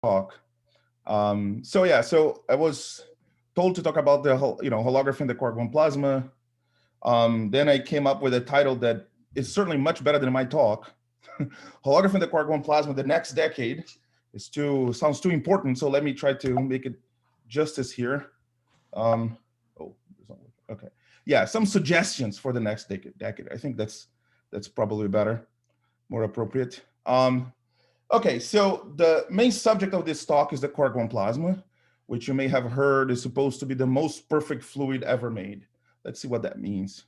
talk. So I was told to talk about the holography in the Quark-Gluon Plasma. Then I came up with a title that is certainly much better than my talk. Holography in the Quark-Gluon Plasma, the next decade sounds too important. So let me try to make it justice here. Okay. Yeah, some suggestions for the next decade. I think that's probably better, more appropriate. Okay, so the main subject of this talk is the Quark-Gluon Plasma, which you may have heard is supposed to be the most perfect fluid ever made. Let's see what that means.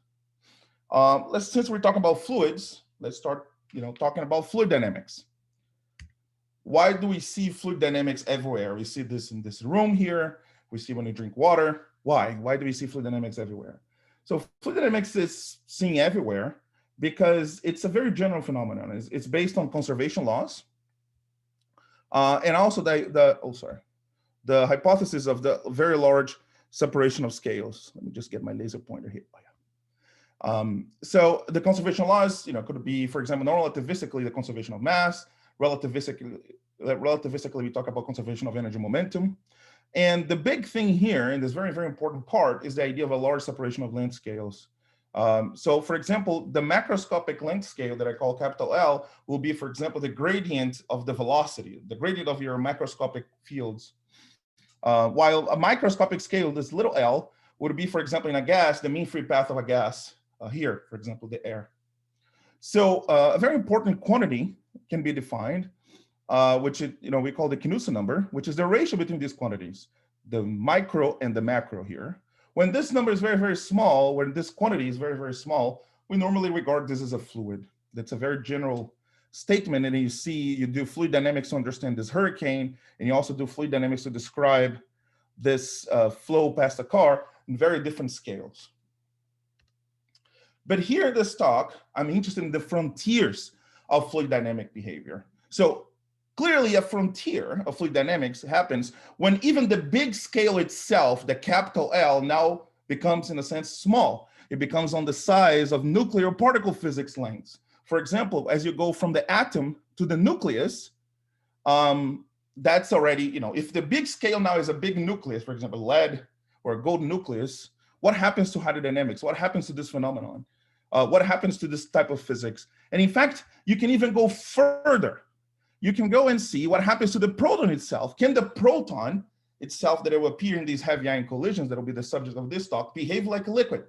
Since we're talking about fluids, let's start talking about fluid dynamics. Why do we see fluid dynamics everywhere? We see this in this room here. We see when you drink water. Why? Why do we see fluid dynamics everywhere? So fluid dynamics is seen everywhere because it's a very general phenomenon. It's based on conservation laws. And also the hypothesis of the very large separation of scales. Let me just get my laser pointer here. So the conservation laws, could be, for example, non-relativistically, the conservation of mass. Relativistically, we talk about conservation of energy momentum. And the big thing here, and this very, very important part, is the idea of a large separation of length scales. So for example, the macroscopic length scale that I call capital L will be, for example, the gradient of the velocity, the gradient of your macroscopic fields. While a microscopic scale, this little l, would be, for example, in a gas, the mean free path of a gas here, for example, the air. So a very important quantity can be defined, which we call the Knudsen number, which is the ratio between these quantities, the micro and the macro here. When this number is very, very small, when this quantity is very, very small, we normally regard this as a fluid. That's a very general statement. And you do fluid dynamics to understand this hurricane, and you also do fluid dynamics to describe this flow past a car in very different scales. But here in this talk, I'm interested in the frontiers of fluid dynamic behavior. So clearly a frontier of fluid dynamics happens when even the big scale itself, the capital L, now becomes, in a sense, small. It becomes on the size of nuclear particle physics lengths. For example, as you go from the atom to the nucleus, that's already, if the big scale now is a big nucleus, for example, lead or a gold nucleus, what happens to hydrodynamics? What happens to this phenomenon? What happens to this type of physics? And in fact, you can even go further. You can go and see what happens to the proton itself. Can the proton itself that will appear in these heavy ion collisions that will be the subject of this talk behave like a liquid?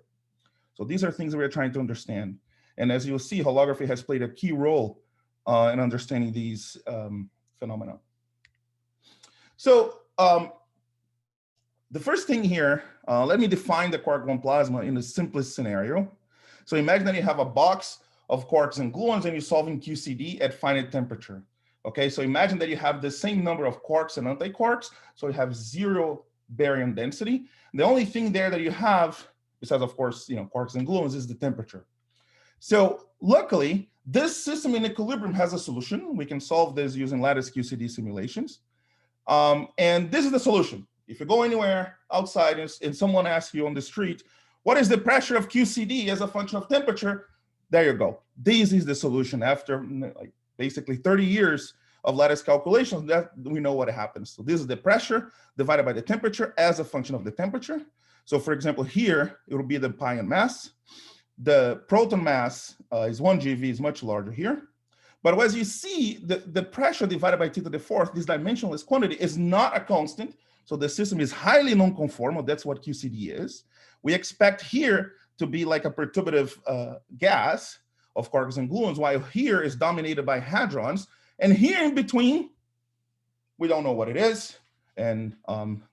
So these are things that we're trying to understand. And as you'll see, holography has played a key role in understanding these phenomena. So the first thing here, let me define the Quark-Gluon plasma in the simplest scenario. So imagine that you have a box of quarks and gluons and you're solving QCD at finite temperature. Okay, so imagine that you have the same number of quarks and antiquarks, so you have zero baryon density. The only thing there that you have, besides of course, quarks and gluons, is the temperature. So luckily, this system in equilibrium has a solution. We can solve this using Lattice QCD simulations. And this is the solution. If you go anywhere outside and someone asks you on the street, what is the pressure of QCD as a function of temperature? There you go. This is the solution after basically 30 years of lattice calculations, that we know what happens. So this is the pressure divided by the temperature as a function of the temperature. So for example, here, it will be the pion mass. The proton mass is 1 GeV, is much larger here. But as you see, the pressure divided by T to the fourth, this dimensionless quantity, is not a constant. So the system is highly non-conformal. That's what QCD is. We expect here to be like a perturbative gas of quarks and gluons, while here is dominated by hadrons. And here in between, we don't know what it is. And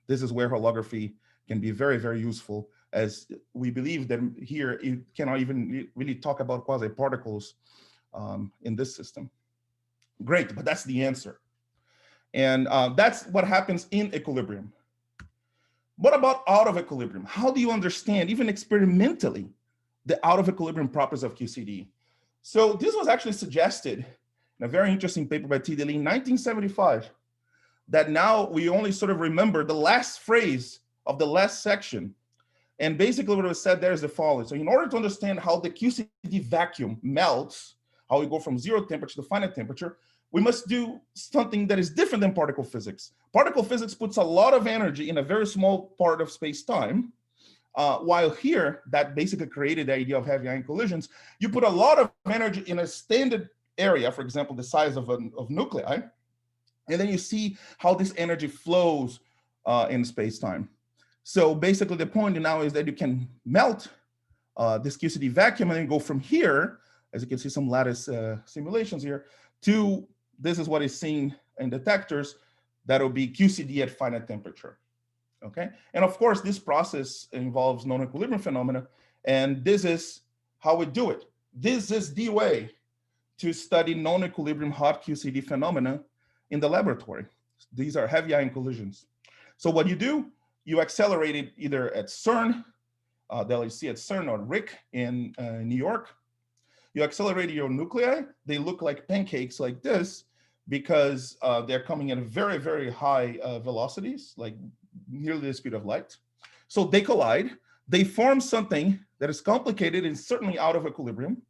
this is where holography can be very, very useful, as we believe that here you cannot even really talk about quasi-particles in this system. Great, but that's the answer. And that's what happens in equilibrium. What about out of equilibrium? How do you understand, even experimentally, the out of equilibrium properties of QCD? So this was actually suggested in a very interesting paper by T. Daly in 1975, that now we only sort of remember the last phrase of the last section. And basically what was said there is the following. So in order to understand how the QCD vacuum melts, how we go from zero temperature to finite temperature, we must do something that is different than particle physics. Particle physics puts a lot of energy in a very small part of space-time, while here, that basically created the idea of heavy ion collisions, you put a lot of energy in a standard area, for example, the size of nuclei, and then you see how this energy flows in space-time. So basically the point now is that you can melt this QCD vacuum and then go from here, as you can see some lattice simulations here, to this is what is seen in detectors. That'll be QCD at finite temperature. Okay, and of course this process involves non-equilibrium phenomena, and this is how we do it. This is the way to study non-equilibrium hot QCD phenomena in the laboratory. These are heavy ion collisions. So what you do, you accelerate it either at CERN, the LHC at CERN, or RIC in New York. You accelerate your nuclei. They look like pancakes like this because they're coming at very, very high velocities, like nearly the speed of light. So they collide. They form something that is complicated and certainly out of equilibrium.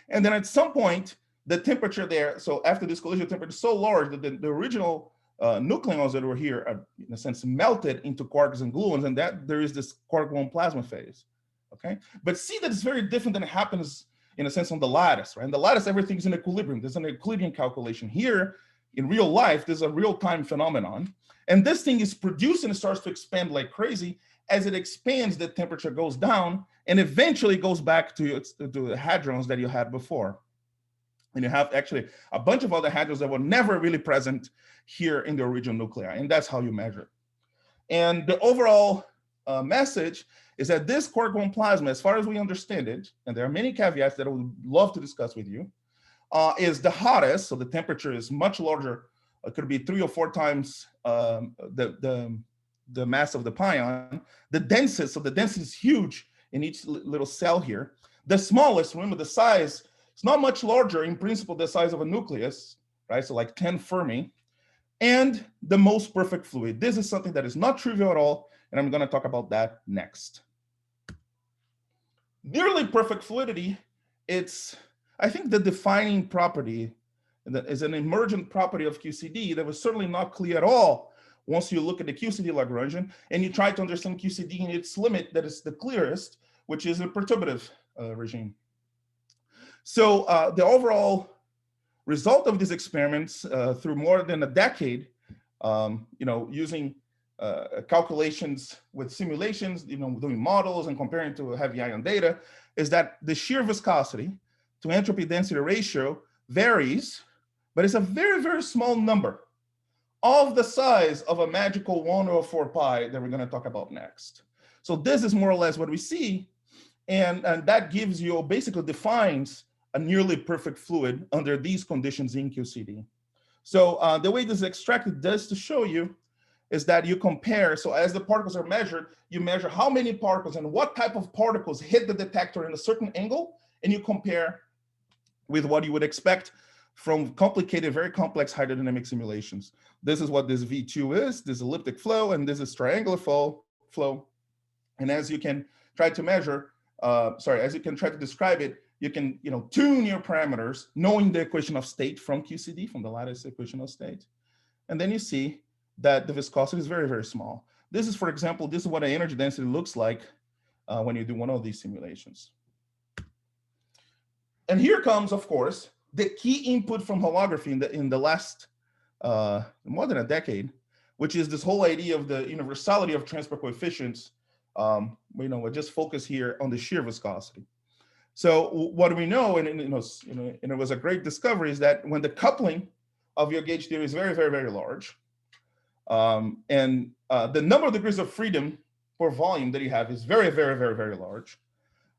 And then at some point, the temperature there, so after this collision, temperature is so large that the original nucleons that were here are, in a sense, melted into quarks and gluons, and that there is this Quark-Gluon Plasma phase. Okay, but see that it's very different than it happens in a sense on the lattice, right? In the lattice, everything's in equilibrium. There's an Euclidean calculation. Here, in real life, there's a real-time phenomenon, and this thing is produced and it starts to expand like crazy. As it expands, the temperature goes down, and eventually goes back to the hadrons that you had before. And you have actually a bunch of other hadrons that were never really present here in the original nuclei, and that's how you measure. And the overall message is that this Quark-Gluon plasma, as far as we understand it, and there are many caveats that I would love to discuss with you, is the hottest, so the temperature is much larger. It could be 3 or 4 times the mass of the pion. The densest, so the density is huge in each little cell here. The smallest, remember the size, it's not much larger, in principle, the size of a nucleus, right? So like 10 Fermi, and the most perfect fluid. This is something that is not trivial at all, and I'm gonna talk about that next. Nearly perfect fluidity, it's, I think, the defining property that is an emergent property of QCD that was certainly not clear at all once you look at the QCD Lagrangian and you try to understand QCD in its limit that is the clearest, which is a perturbative regime. So the overall result of these experiments through more than a decade, using calculations with simulations, doing models and comparing to heavy ion data, is that the shear viscosity to entropy density ratio varies, but it's a very, very small number of the size of a magical 1 over 4 pi that we're going to talk about next. So this is more or less what we see, and that gives you, basically defines a nearly perfect fluid under these conditions in QCD. So the way this is extracted does to show you is that you compare, so as the particles are measured, you measure how many particles and what type of particles hit the detector in a certain angle, and you compare with what you would expect from complicated, very complex hydrodynamic simulations. This is what this V2 is, this elliptic flow, and this is triangular flow. And as you can try to measure, as you can try to describe it, you can tune your parameters, knowing the equation of state from QCD, from the lattice equation of state. And then you see that the viscosity is very, very small. This is, for example, this is what an energy density looks like when you do one of these simulations. And here comes, of course, the key input from holography in the last more than a decade, which is this whole idea of the universality of transport coefficients. We just focus here on the shear viscosity. So what we know, and it was a great discovery, is that when the coupling of your gauge theory is very, very, very large, and the number of degrees of freedom per volume that you have is very, very, very, very large.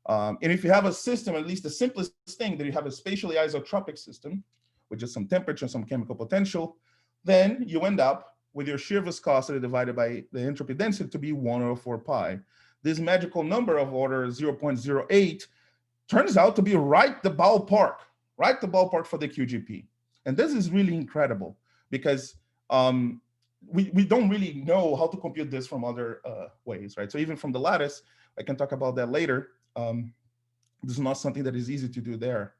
And if you have a system, at least the simplest thing, that you have a spatially isotropic system, with just some temperature and some chemical potential, then you end up with your shear viscosity divided by the entropy density to be 1 over 4 pi. This magical number of order 0.08 turns out to be right the ballpark for the QGP. And this is really incredible because we don't really know how to compute this from other ways, right? So even from the lattice, I can talk about that later. This is not something that is easy to do there.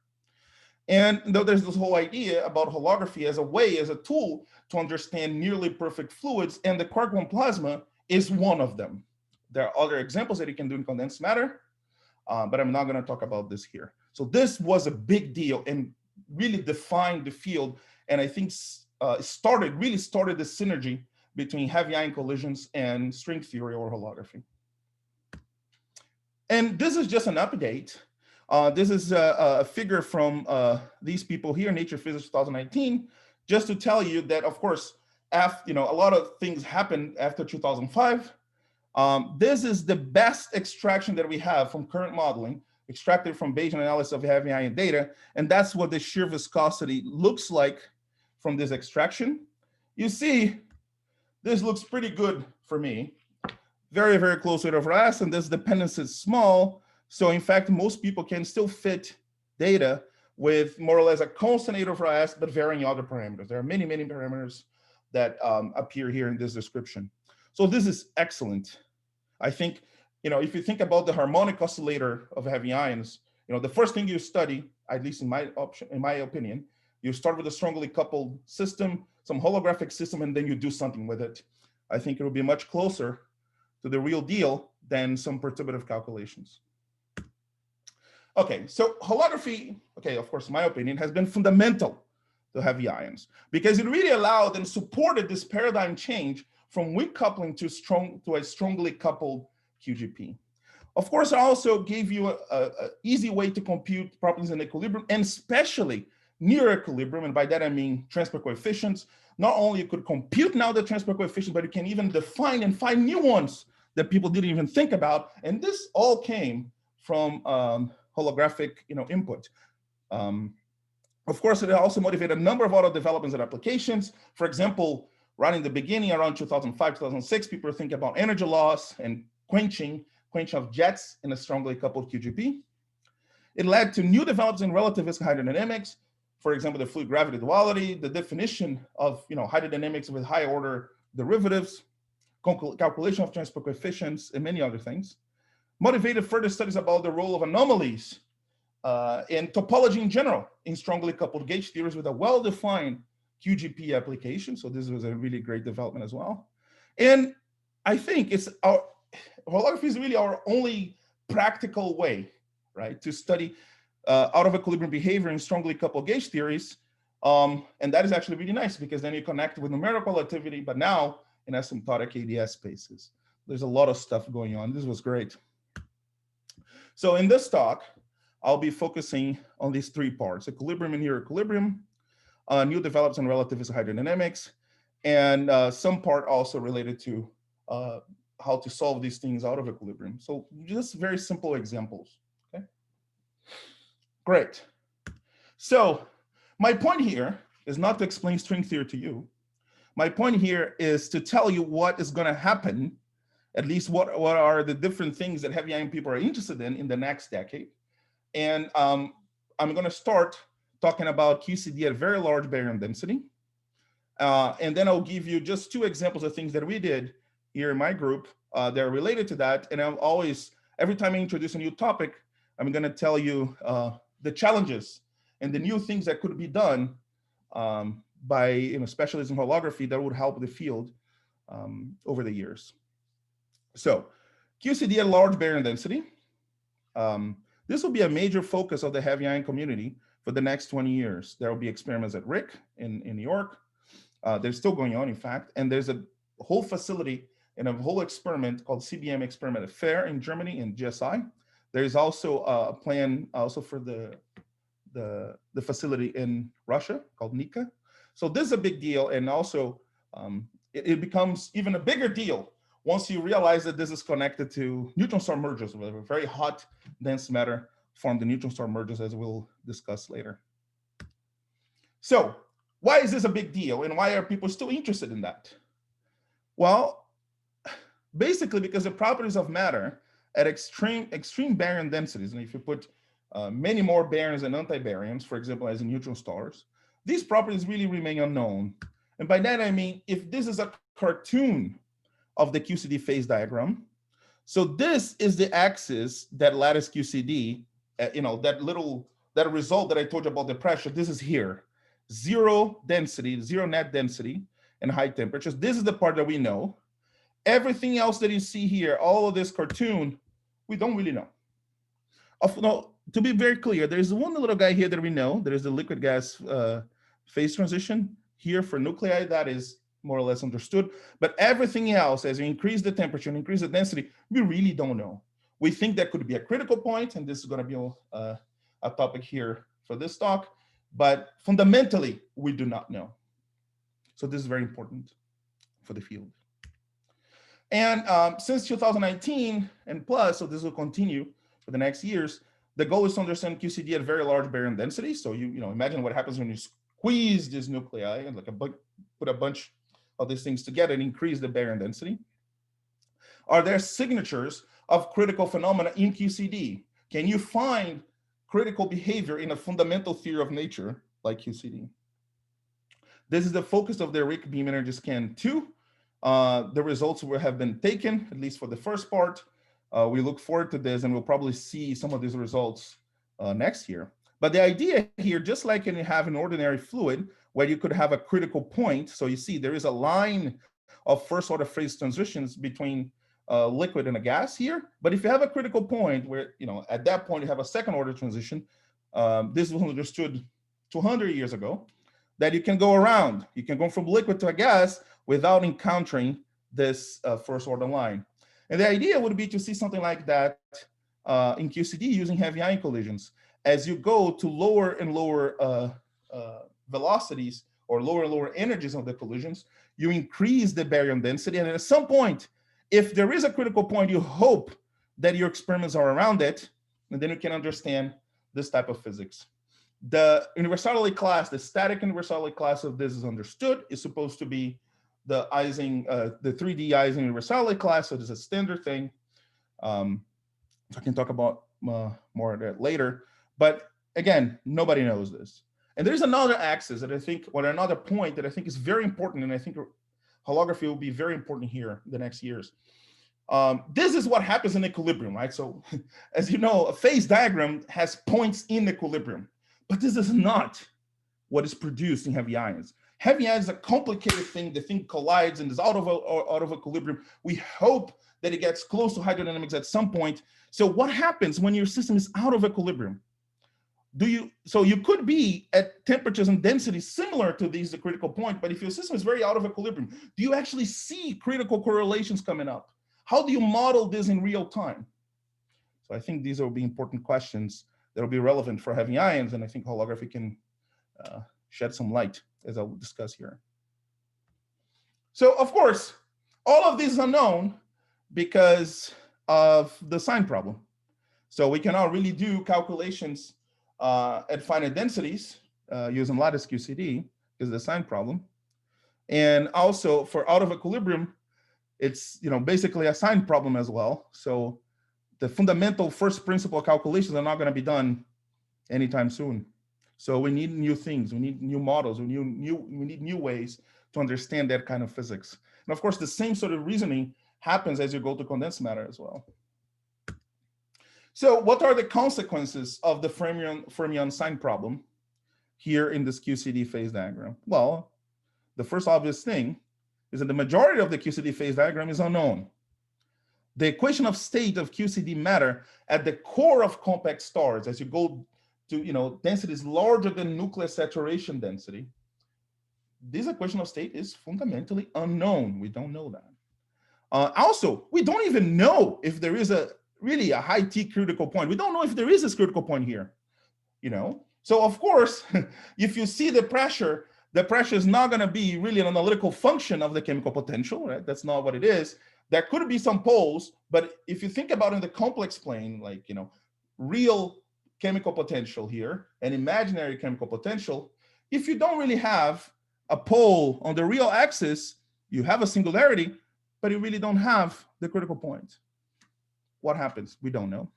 And though there's this whole idea about holography as a way, as a tool to understand nearly perfect fluids, and the Quark-Gluon plasma is one of them. There are other examples that you can do in condensed matter, but I'm not going to talk about this here. So this was a big deal and really defined the field, and I think really started the synergy between heavy ion collisions and string theory or holography. And this is just an update. This is a figure from these people here, Nature Physics 2019, just to tell you that, of course, after, a lot of things happened after 2005. This is the best extraction that we have from current modeling, extracted from Bayesian analysis of heavy ion data, and that's what the shear viscosity looks like from this extraction. You see, this looks pretty good for me. Very, very close to over S, and this dependence is small. So in fact, most people can still fit data with more or less a constant 8 over S, but varying other parameters. There are many, many parameters that appear here in this description. So this is excellent. I think, if you think about the harmonic oscillator of heavy ions, the first thing you study, at least in my opinion, you start with a strongly coupled system, some holographic system, and then you do something with it. I think it will be much closer to the real deal than some perturbative calculations. Okay, so holography, of course, in my opinion, has been fundamental to heavy ions because it really allowed and supported this paradigm change from weak coupling to a strongly coupled QGP. Of course, I also gave you an easy way to compute properties in equilibrium, and especially near equilibrium, and by that I mean transport coefficients. Not only you could compute now the transport coefficients, but you can even define and find new ones that people didn't even think about. And this all came from holographic input. Of course, it also motivated a number of other developments and applications. For example, right in the beginning, around 2005, 2006, people were thinking about energy loss and quenching of jets in a strongly coupled QGP. It led to new developments in relativistic hydrodynamics. For example, the fluid gravity duality, the definition of hydrodynamics with high order derivatives, calculation of transport coefficients, and many other things. Motivated further studies about the role of anomalies and topology in general in strongly coupled gauge theories with a well-defined QGP application. So this was a really great development as well. And I think holography is really our only practical way, right, to study out of equilibrium behavior in strongly coupled gauge theories. And that is actually really nice because then you connect with numerical relativity, but now in asymptotic ADS spaces. There's a lot of stuff going on. This was great. So in this talk, I'll be focusing on these three parts: equilibrium and near equilibrium, new developments in relativistic hydrodynamics, and some part also related to how to solve these things out of equilibrium. So just very simple examples, okay? Great. So my point here is not to explain string theory to you. My point here is to tell you what is going to happen, at least what are the different things that heavy ion people are interested in the next decade. And I'm going to start talking about QCD at very large baryon density. And then I'll give you just two examples of things that we did here in my group that are related to that. And I'm always, every time I introduce a new topic, I'm going to tell you the challenges and the new things that could be done by specialists in holography that would help the field over the years. So QCD at large baryon density. This will be a major focus of the heavy ion community for the next 20 years. There will be experiments at RIC in New York. They're still going on, in fact, and there's a whole facility and a whole experiment called CBM experiment at FAIR in Germany and GSI. There is also a plan also for the facility in Russia called NICA. So this is a big deal, and also it becomes even a bigger deal once you realize that this is connected to neutron star mergers, where a very hot, dense matter form the neutron star mergers, as we'll discuss later. So why is this a big deal, and why are people still interested in that? Well, basically because the properties of matter at extreme baryon densities, and if you put many more baryons and antibaryons, for example, as in neutron stars, these properties really remain unknown. And by that I mean, if this is a cartoon of the QCD phase diagram, so this is the axis that Lattice QCD, that little that result that I told you about the pressure, this is here. Zero density, zero net density and high temperatures. This is the part that we know. Everything else that you see here, all of this cartoon, we don't really know. No, to be very clear, there's one little guy here that we know. There is the liquid gas phase transition here for nuclei. That is more or less understood. But everything else, as you increase the temperature and increase the density, we really don't know. We think that could be a critical point, and this is going to be a topic here for this talk. But fundamentally, we do not know. So this is very important for the field. And since 2019 and plus, so this will continue for the next years, the goal is to understand QCD at very large baryon density. So you imagine what happens when you squeeze this nuclei and put a bunch of these things together and increase the baryon density. Are there signatures of critical phenomena in QCD? Can you find critical behavior in a fundamental theory of nature like QCD? This is the focus of the Rick Beam Energy Scan 2. The results have been taken, at least for the first part. We look forward to this, and we'll probably see some of these results next year. But the idea here, just like when you have an ordinary fluid, where you could have a critical point, so you see there is a line of first order phase transitions between liquid and a gas here. But if you have a critical point where, at that point you have a second order transition, this was understood 200 years ago, that you can go around. You can go from liquid to a gas without encountering this first order line. And the idea would be to see something like that in QCD using heavy ion collisions. As you go to lower and lower velocities or lower and lower energies of the collisions, you increase the baryon density. And at some point, if there is a critical point, you hope that your experiments are around it, and then you can understand this type of physics. The universality class, the static universality class of this is understood. It's supposed to be the Ising, the 3D Ising universality class, so this is a standard thing. So I can talk about more of that later. But again, nobody knows this. And there's another axis that I think, or another point that I think is very important, and I think holography will be very important here in the next years. This is what happens in equilibrium, right? So as you know, a phase diagram has points in equilibrium, but this is not what is produced in heavy ions. Heavy ions is a complicated thing. The thing collides and is out of equilibrium. We hope that it gets close to hydrodynamics at some point. So what happens when your system is out of equilibrium? So you could be at temperatures and densities similar to these, the critical point, but if your system is very out of equilibrium, do you actually see critical correlations coming up? How do you model this in real time? So I think these will be important questions that will be relevant for heavy ions, and I think holography can shed some light, as I will discuss here. So of course, all of this is unknown because of the sign problem. So we cannot really do calculations at finite densities using Lattice QCD is the sign problem. And also for out of equilibrium, it's basically a sign problem as well. So the fundamental first principle calculations are not going to be done anytime soon. So we need new things, we need new models, we need new ways to understand that kind of physics. And of course, the same sort of reasoning happens as you go to condensed matter as well. So what are the consequences of the Fermion sign problem here in this QCD phase diagram? Well, the first obvious thing is that the majority of the QCD phase diagram is unknown. The equation of state of QCD matter at the core of compact stars, as you go to densities larger than nuclear saturation density, this equation of state is fundamentally unknown. We don't know that. Also, we don't even know if there is really a high T critical point. We don't know if there is this critical point here. So of course, if you see the pressure is not going to be really an analytical function of the chemical potential, right? That's not what it is. There could be some poles, but if you think about in the complex plane, like real chemical potential here and imaginary chemical potential, if you don't really have a pole on the real axis, you have a singularity, but you really don't have the critical point. What happens? We don't know.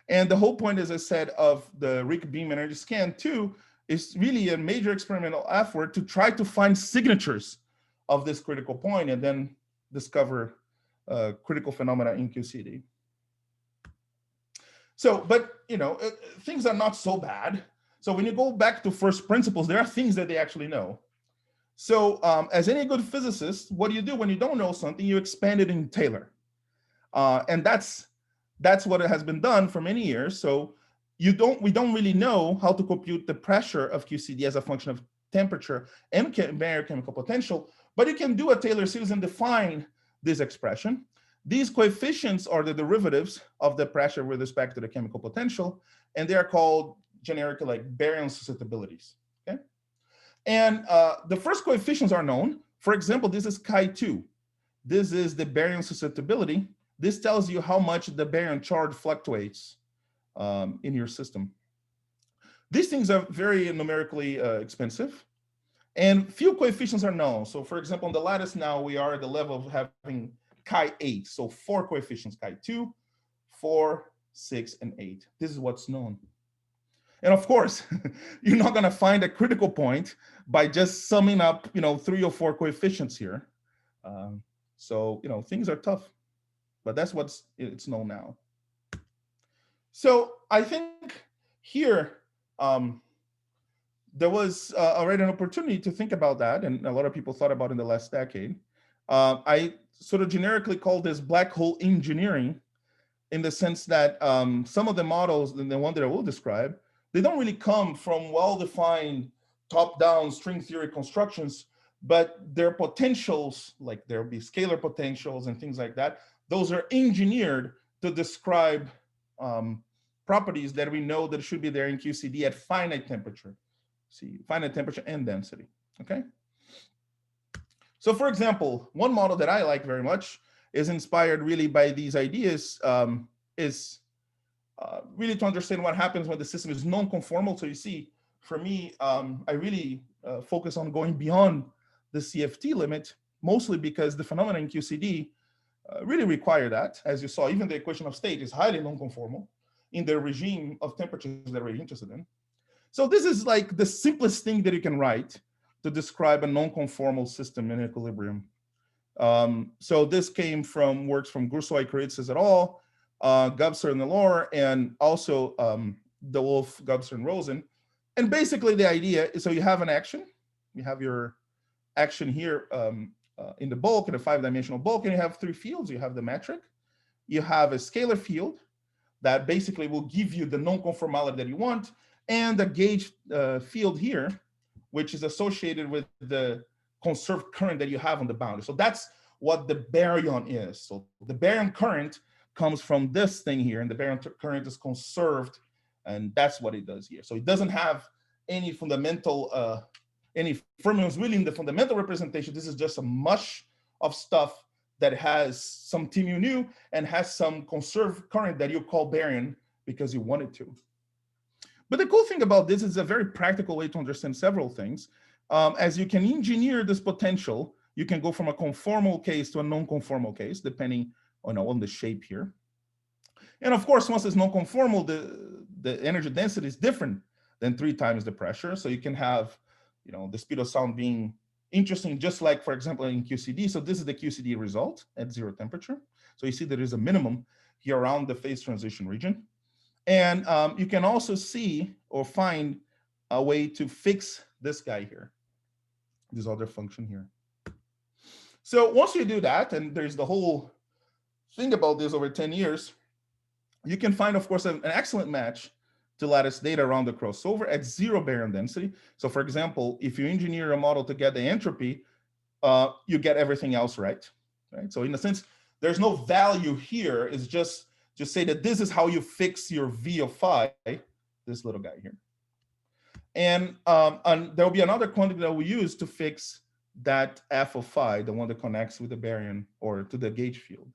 And the whole point, as I said, of the Rick Beam Energy Scan 2 is really a major experimental effort to try to find signatures of this critical point and then discover critical phenomena in QCD. So, but things are not so bad. So when you go back to first principles, there are things that they actually know. So as any good physicist, what do you do when you don't know something? You expand it in Taylor. And that's what has been done for many years. So we don't really know how to compute the pressure of QCD as a function of temperature and barrier chemical potential, but you can do a Taylor series and define this expression. These coefficients are the derivatives of the pressure with respect to the chemical potential, and they are called generically like baryon susceptibilities. Okay, and the first coefficients are known. For example, this is chi2. This is the baryon susceptibility. This tells you how much the baryon charge fluctuates in your system. These things are very numerically expensive, and few coefficients are known. So for example, on the lattice now, we are at the level of having chi8. So 4 coefficients, chi2, 4, 6, and 8. This is what's known. And of course, you're not going to find a critical point by just summing up, 3 or 4 coefficients here. So things are tough, but that's it's known now. So I think here there was already an opportunity to think about that, and a lot of people thought about it in the last decade. I sort of generically call this black hole engineering, in the sense that some of the models, and the one that I will describe, they don't really come from well-defined top-down string theory constructions, but their potentials, like there'll be scalar potentials and things like that, those are engineered to describe properties that we know that should be there in QCD at finite temperature. See, finite temperature and density, okay? So for example, one model that I like very much is inspired really by these ideas, really to understand what happens when the system is non-conformal. So you see, for me, I really focus on going beyond the CFT limit, mostly because the phenomena in QCD really require that. As you saw, even the equation of state is highly non-conformal in the regime of temperatures that we're interested in. So this is like the simplest thing that you can write to describe a non-conformal system in equilibrium. So this came from works from Gursoy-Kuritzis et al., Gubser and Nelor, and also De Wolf, Gubser, and Rosen. And basically the idea is, so you have an action, you have your action here in the bulk, in a 5-dimensional bulk, and you have 3 fields. You have the metric, you have a scalar field that basically will give you the non-conformality that you want, and the gauge field here, which is associated with the conserved current that you have on the boundary. So that's what the baryon is. So the baryon current comes from this thing here, and the baryon current is conserved, and that's what it does here. So it doesn't have any fundamental, any fermions really in the fundamental representation. This is just a mush of stuff that has some T mu nu and has some conserved current that you call baryon because you want it to. But the cool thing about this is a very practical way to understand several things. As you can engineer this potential, you can go from a conformal case to a non-conformal case, depending on the shape here. And of course, once it's non-conformal, the energy density is different than 3 times the pressure. So you can have, the speed of sound being interesting, just like, for example, in QCD. So this is the QCD result at 0 temperature. So you see there is a minimum here around the phase transition region. And you can also see or find a way to fix this guy here, this other function here. So once you do that, and there's the whole thing about this over 10 years, you can find, of course, an excellent match to lattice data around the crossover at 0 baryon density. So for example, if you engineer a model to get the entropy, you get everything else right? So in a sense, there's no value here. It's just say that this is how you fix your V of phi, this little guy here. And there'll be another quantity that we use to fix that F of phi, the one that connects with the baryon or to the gauge field.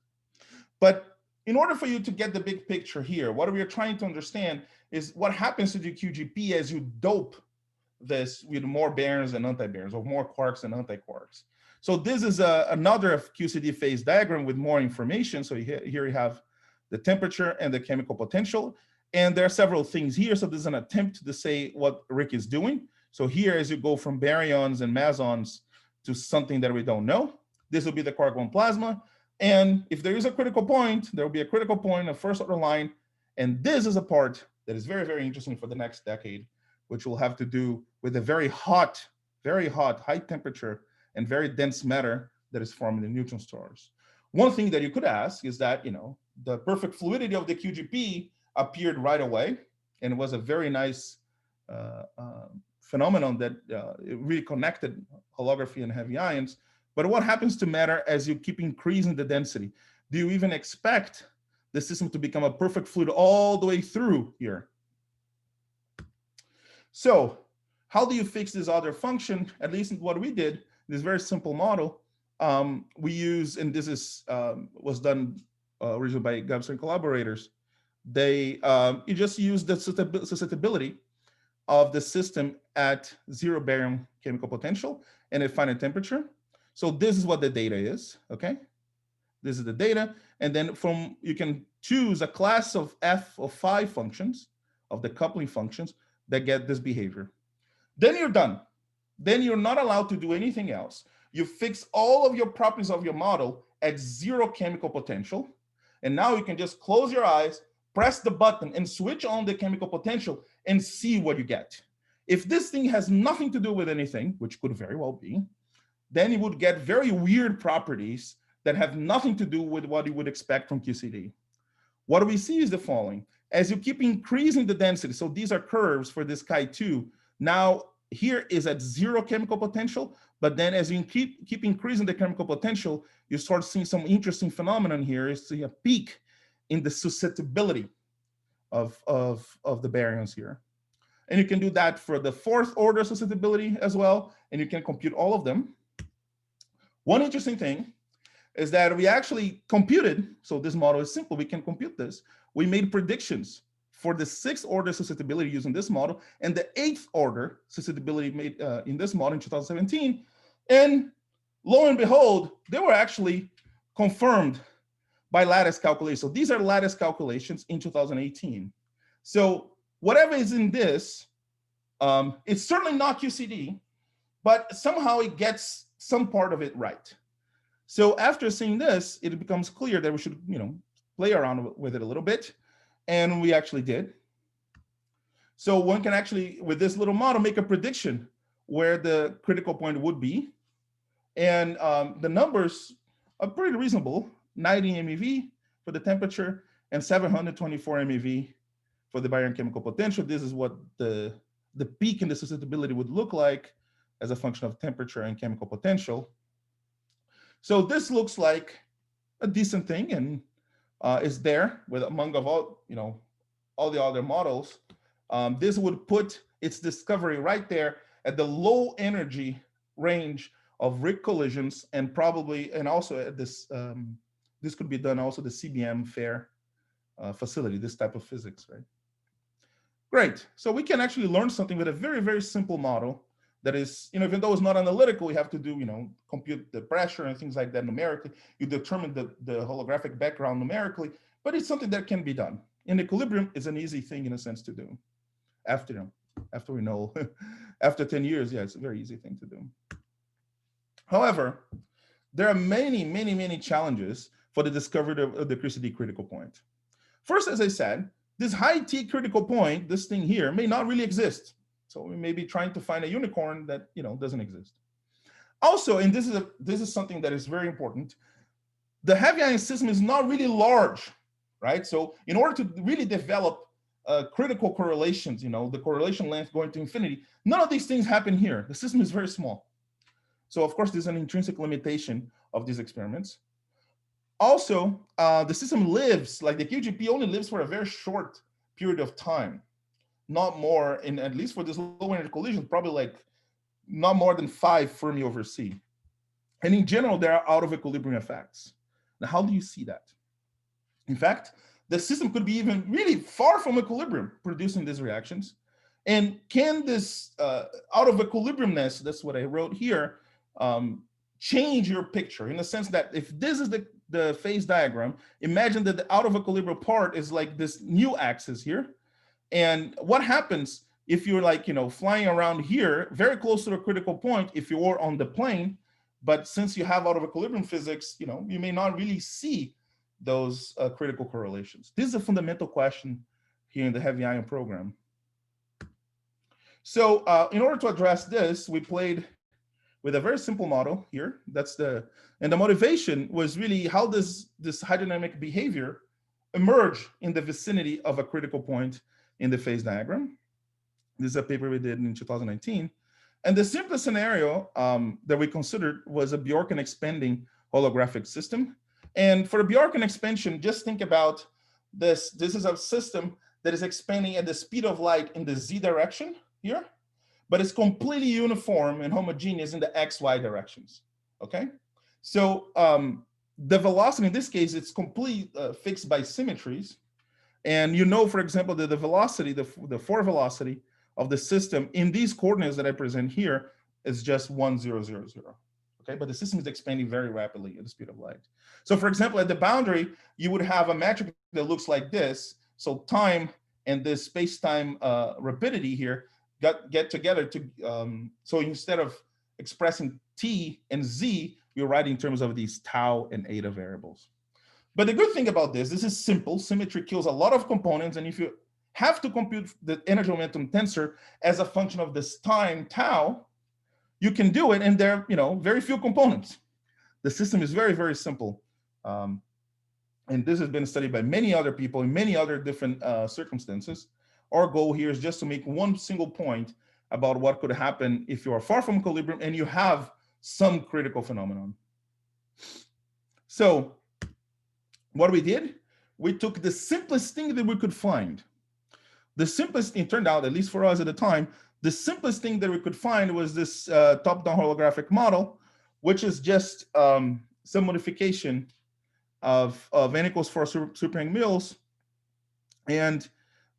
But in order for you to get the big picture here, what we are trying to understand is what happens to the QGP as you dope this with more baryons and anti-baryons, or more quarks and anti-quarks. So this is another QCD phase diagram with more information. So here you have the temperature and the chemical potential. And there are several things here. So this is an attempt to say what Rick is doing. So here, as you go from baryons and mesons to something that we don't know, this will be the Quark-Gluon plasma. And if there is a critical point, there will be a critical point, a first order line, And this is a part that is very, very interesting for the next decade, which will have to do with a very hot, high temperature and very dense matter that is formed in neutron stars. One thing that you could ask is that, the perfect fluidity of the QGP appeared right away, and it was a very nice phenomenon that it really connected holography and heavy ions. But what happens to matter as you keep increasing the density? Do you even expect the system to become a perfect fluid all the way through here? So how do you fix this other function? At least what we did, this very simple model, we use, and this is was done originally by Gabster and collaborators. They you just use the susceptibility of the system at 0 barium chemical potential and at finite temperature. So this is what the data is, okay? This is the data, and then you can choose a class of f of 5 functions, of the coupling functions, that get this behavior. Then you're done. Then you're not allowed to do anything else. You fix all of your properties of your model at 0 chemical potential, and now you can just close your eyes, press the button, and switch on the chemical potential and see what you get. If this thing has nothing to do with anything, which could very well be, then you would get very weird properties that have nothing to do with what you would expect from QCD. What we see is the following. As you keep increasing the density, so these are curves for this chi2, now here is at 0 chemical potential, but then as you keep increasing the chemical potential, you start seeing some interesting phenomenon here. You see a peak in the susceptibility of the baryons here. And you can do that for the 4th order susceptibility as well, and you can compute all of them. One interesting thing is that we actually computed, so this model is simple, we can compute this. We made predictions for the 6th order susceptibility using this model and the 8th order susceptibility made in this model in 2017. And lo and behold, they were actually confirmed by lattice calculations. So these are lattice calculations in 2018. So whatever is in this, it's certainly not QCD, but somehow it gets some part of it right. So after seeing this, it becomes clear that we should, play around with it a little bit, and we actually did. So one can actually, with this little model, make a prediction where the critical point would be, and the numbers are pretty reasonable: 90 MeV for the temperature and 724 MeV for the baryon chemical potential. This is what the peak in the susceptibility would look like as a function of temperature and chemical potential. So this looks like a decent thing, and is there with among of all the other models. This would put its discovery right there at the low energy range of Rick collisions, and probably, and also at this this could be done also the CBM fair facility, this type of physics, right? Great. So we can actually learn something with a very, very simple model that is, even though it's not analytical, we have to do, compute the pressure and things like that numerically. You determine the holographic background numerically, but it's something that can be done. In equilibrium, is an easy thing in a sense to do. After we know, after 10 years, yeah, it's a very easy thing to do. However, there are many, many, many challenges for the discovery of the QCD critical point. First, as I said, this high T critical point, this thing here, may not really exist. So we may be trying to find a unicorn that doesn't exist. Also, and this is something that is very important, the heavy ion system is not really large, right? So in order to really develop critical correlations, the correlation length going to infinity, none of these things happen here. The system is very small. So of course, there's an intrinsic limitation of these experiments. Also, the system lives, like the QGP only lives for a very short period of time. Not more, in at least for this low energy collision, probably like not more than 5 Fermi over C. And in general, there are out of equilibrium effects. Now, how do you see that? In fact, the system could be even really far from equilibrium producing these reactions. And can this out of equilibriumness, that's what I wrote here, change your picture in the sense that if this is the phase diagram, imagine that the out of equilibrium part is like this new axis here. And what happens if you're like, flying around here, very close to the critical point, if you were on the plane, but since you have out of equilibrium physics, you may not really see those critical correlations? This is a fundamental question here in the heavy ion program. So in order to address this, we played with a very simple model here. And the motivation was really how does this hydrodynamic behavior emerge in the vicinity of a critical point in the phase diagram. This is a paper we did in 2019. And the simplest scenario that we considered was a Bjorken expanding holographic system. And for the Bjorken expansion, just think about this. This is a system that is expanding at the speed of light in the z direction here, but it's completely uniform and homogeneous in the x, y directions, okay? So the velocity in this case, it's completely fixed by symmetries. And you know, for example, that the velocity, the forward velocity of the system in these coordinates that I present here is just 1, 0, 0, 0. Okay, but the system is expanding very rapidly at the speed of light. So for example, at the boundary, you would have a metric that looks like this. So time and this space-time rapidity here get together to, so instead of expressing t and z, you write in terms of these tau and eta variables. But the good thing about this is simple. Symmetry kills a lot of components. And if you have to compute the energy momentum tensor as a function of this time tau, you can do it, and there are very few components. The system is very, very simple. And this has been studied by many other people in many other different circumstances. Our goal here is just to make one single point about what could happen if you are far from equilibrium and you have some critical phenomenon. So what we did, we took the simplest thing that we could find. The simplest thing, turned out, at least for us at the time, the simplest thing that we could find was this top-down holographic model, which is just some modification of n equals 4 superhang mills. And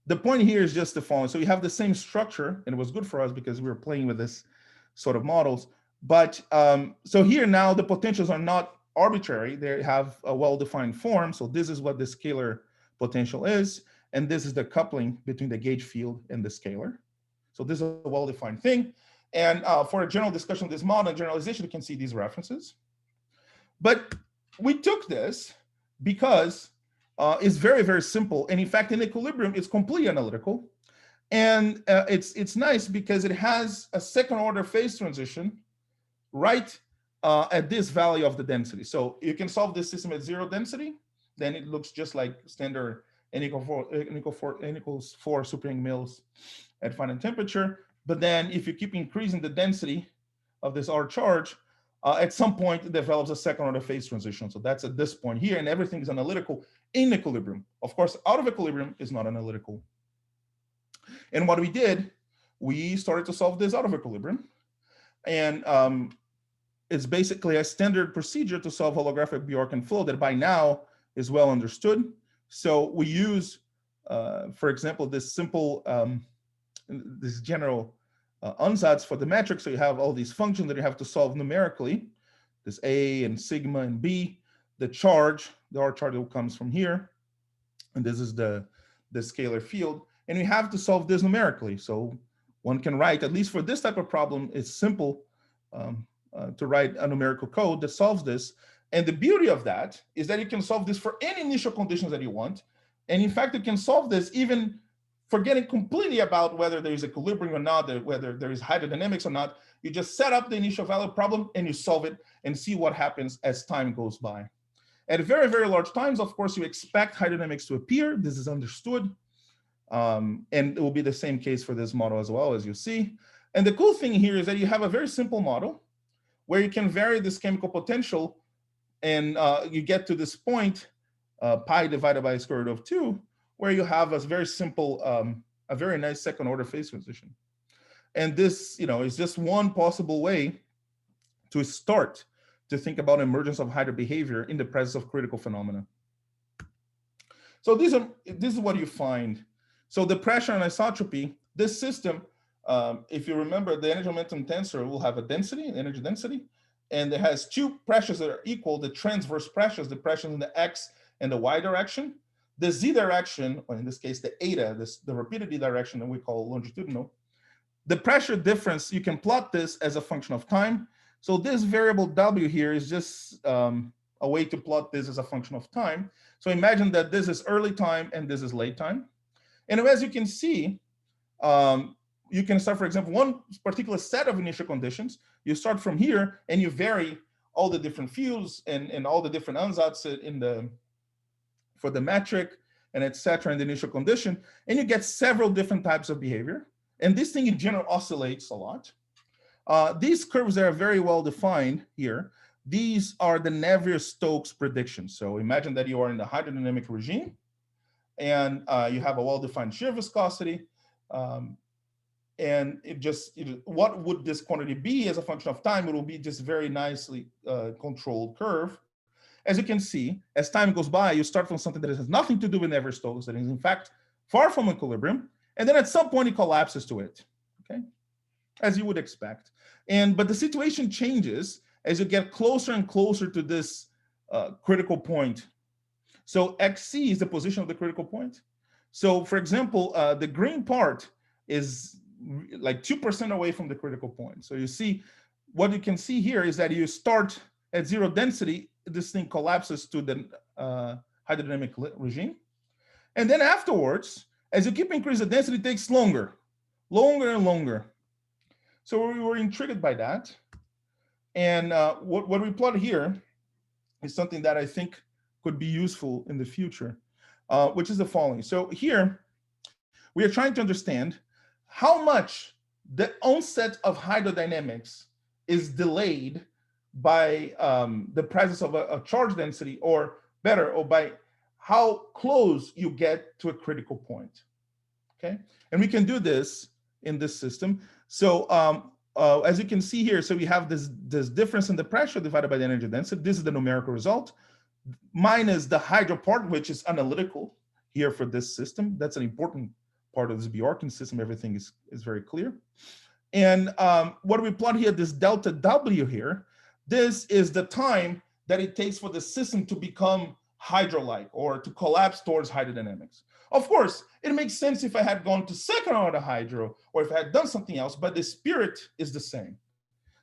the point here is just the following. So you have the same structure, and it was good for us because we were playing with this sort of models. But so here now the potentials are not arbitrary. They have a well-defined form. So this is what the scalar potential is. And this is the coupling between the gauge field and the scalar. So this is a well-defined thing. And for a general discussion of this model and generalization, you can see these references. But we took this because it's very, very simple. And in fact, in equilibrium, it's completely analytical. And it's nice because it has a second order phase transition right at this value of the density. So you can solve this system at 0 density, then it looks just like standard n equals 4 superhang mills at finite temperature. But then if you keep increasing the density of this R charge, at some point it develops a second order phase transition. So that's at this point here, and everything is analytical in equilibrium. Of course, out of equilibrium is not analytical. And what we did, we started to solve this out of equilibrium. And it's basically a standard procedure to solve holographic Bjorken flow that by now is well understood. So we use, for example, this simple, this general ansatz for the metric. So you have all these functions that you have to solve numerically, this A and sigma and B, the charge, the R charge that comes from here. And this is the scalar field. And we have to solve this numerically. So one can write, at least for this type of problem, it's simple to write a numerical code that solves this. And the beauty of that is that you can solve this for any initial conditions that you want. And in fact, you can solve this even forgetting completely about whether there is equilibrium or not, whether there is hydrodynamics or not. You just set up the initial value problem and you solve it and see what happens as time goes by. At very, very large times, of course, you expect hydrodynamics to appear. This is understood. And it will be the same case for this model as well, as you see. And the cool thing here is that you have a very simple model where you can vary this chemical potential, and you get to this point, pi divided by square root of 2, where you have a very simple, a very nice second order phase transition. And this, is just one possible way to start to think about emergence of hydro behavior in the presence of critical phenomena. So this is what you find. So the pressure and isotropy, this system, if you remember, the energy momentum tensor will have a density, an energy density, and it has two pressures that are equal, the transverse pressures, the pressures in the x and the y direction. The z direction, or in this case, the eta, the rapidity direction that we call longitudinal. The pressure difference, you can plot this as a function of time. So this variable w here is just a way to plot this as a function of time. So imagine that this is early time and this is late time. And as you can see, you can start, for example, one particular set of initial conditions. You start from here and you vary all the different fields and all the different ansatz for the metric and etc. in the initial condition, and you get several different types of behavior. And this thing in general oscillates a lot. These curves are very well defined here. These are the Navier-Stokes predictions. So imagine that you are in the hydrodynamic regime and you have a well-defined shear viscosity. And what would this quantity be as a function of time? It will be just very nicely controlled curve. As you can see, as time goes by, you start from something that has nothing to do with Navier-Stokes, that is in fact far from equilibrium, and then at some point it collapses to it, okay? As you would expect. But the situation changes as you get closer and closer to this critical point. So XC is the position of the critical point. So for example, the green part is like 2% away from the critical point. So you see, what you can see here is that you start at zero density, this thing collapses to the hydrodynamic regime. And then afterwards, as you keep increasing the density, it takes longer and longer. So we were intrigued by that. And what we plot here is something that I think could be useful in the future, which is the following. So here, we are trying to understand how much the onset of hydrodynamics is delayed by the presence of a charge density, or better, or by how close you get to a critical point, okay? And we can do this in this system. So as you can see here, so we have this difference in the pressure divided by the energy density. This is the numerical result, minus the hydro part, which is analytical here for this system. That's an important part of this Bjorken system. Everything is very clear. And what we plot here, this delta W here, this is the time that it takes for the system to become hydro-like or to collapse towards hydrodynamics. Of course, it makes sense if I had gone to second order hydro or if I had done something else, but the spirit is the same.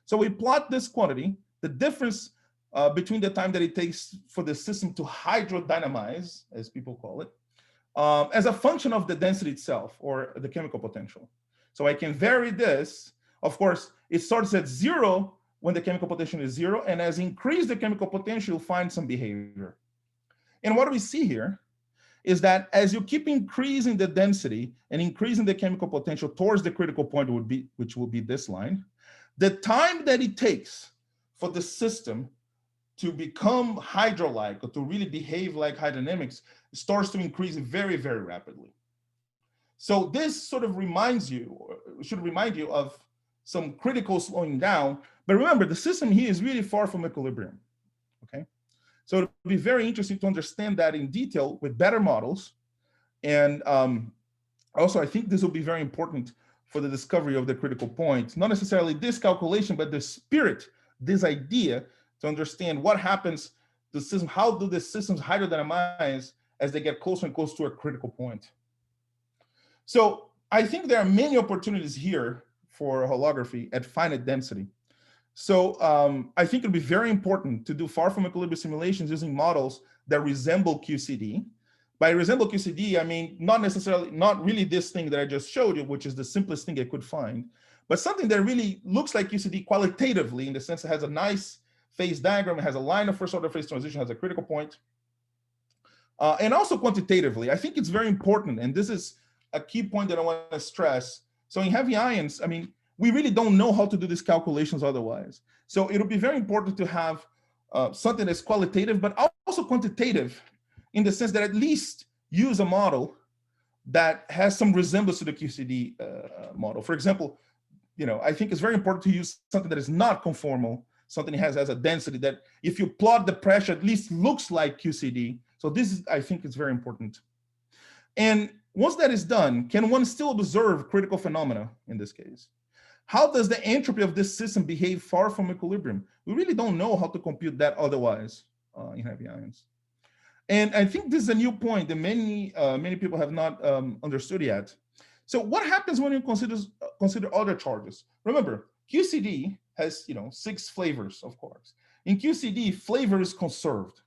So we plot this quantity, the difference between the time that it takes for the system to hydrodynamize, as people call it, as a function of the density itself or the chemical potential. So I can vary this. Of course, it starts at zero when the chemical potential is zero, and as increase the chemical potential, you'll find some behavior. And what we see here is that as you keep increasing the density and increasing the chemical potential towards the critical point, which will be this line, the time that it takes for the system to become hydro-like or to really behave like hydrodynamics starts to increase very, very rapidly. So this sort of reminds you, or should remind you of some critical slowing down. But remember, the system here is really far from equilibrium, okay? So it'll be very interesting to understand that in detail with better models. And also, I think this will be very important for the discovery of the critical point, not necessarily this calculation, but the spirit, this idea to understand what happens to the system, how do the systems hydrodynamize as they get closer and closer to a critical point. So I think there are many opportunities here for holography at finite density. So I think it'll be very important to do far from equilibrium simulations using models that resemble QCD. By resemble QCD, I mean not really this thing that I just showed you, which is the simplest thing I could find, but something that really looks like QCD qualitatively, in the sense it has a nice phase diagram, it has a line of first order phase transition, has a critical point. And also quantitatively, I think it's very important, and this is a key point that I want to stress. So in heavy ions, I mean, we really don't know how to do these calculations otherwise. So it'll be very important to have something that's qualitative, but also quantitative, in the sense that at least use a model that has some resemblance to the QCD model. For example, I think it's very important to use something that is not conformal, something that has a density that if you plot the pressure, at least looks like QCD. So this is, I think it's very important. And once that is done, can one still observe critical phenomena in this case? How does the entropy of this system behave far from equilibrium? We really don't know how to compute that otherwise in heavy ions. And I think this is a new point that many people have not understood yet. So what happens when you consider other charges? Remember, QCD has 6 flavors of quarks. In QCD, flavor is conserved.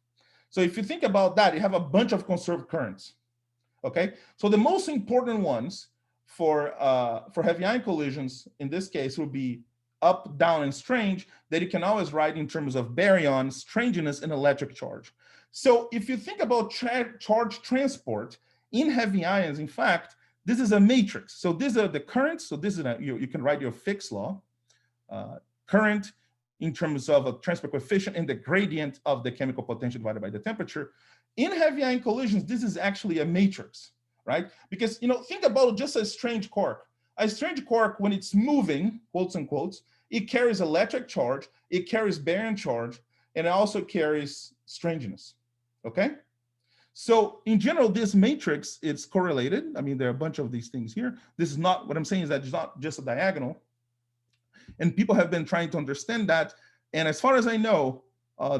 So if you think about that, you have a bunch of conserved currents. Okay, so the most important ones for heavy ion collisions in this case would be up, down, and strange, that you can always write in terms of baryon, strangeness, and electric charge. So if you think about charge transport in heavy ions, in fact, this is a matrix. So these are the currents. So this is you can write your Fick's law, current in terms of a transport coefficient and the gradient of the chemical potential divided by the temperature. In heavy ion collisions, this is actually a matrix, right? Because, think about just a strange quark. A strange quark, when it's moving, quotes and quotes, it carries electric charge, it carries baryon charge, and it also carries strangeness, okay? So in general, this matrix, it's correlated. I mean, there are a bunch of these things here. This is not, what I'm saying is that it's not just a diagonal. And people have been trying to understand that. And as far as I know,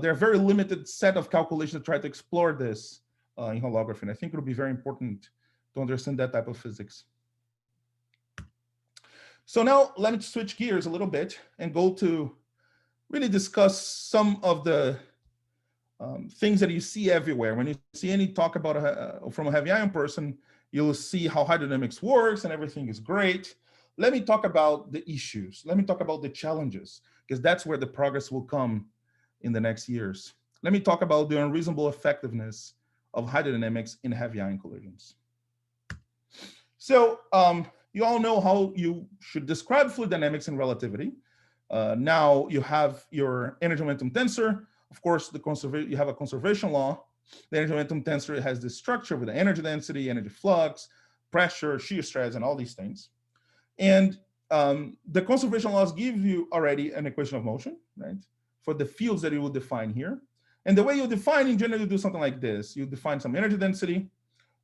there are very limited set of calculations to try to explore this in holography. And I think it'll be very important to understand that type of physics. So now let me switch gears a little bit and go to really discuss some of the things that you see everywhere. When you see any talk about from a heavy ion person, you'll see how hydrodynamics works and everything is great. Let me talk about the issues. Let me talk about the challenges, because that's where the progress will come in the next years. Let me talk about the unreasonable effectiveness of hydrodynamics in heavy ion collisions. So you all know how you should describe fluid dynamics and relativity. Now you have your energy momentum tensor. Of course, you have a conservation law. The energy momentum tensor has this structure with the energy density, energy flux, pressure, shear stress, and all these things. And the conservation laws give you already an equation of motion, right, for the fields that you will define here. And the way you define, in general, you do something like this. You define some energy density,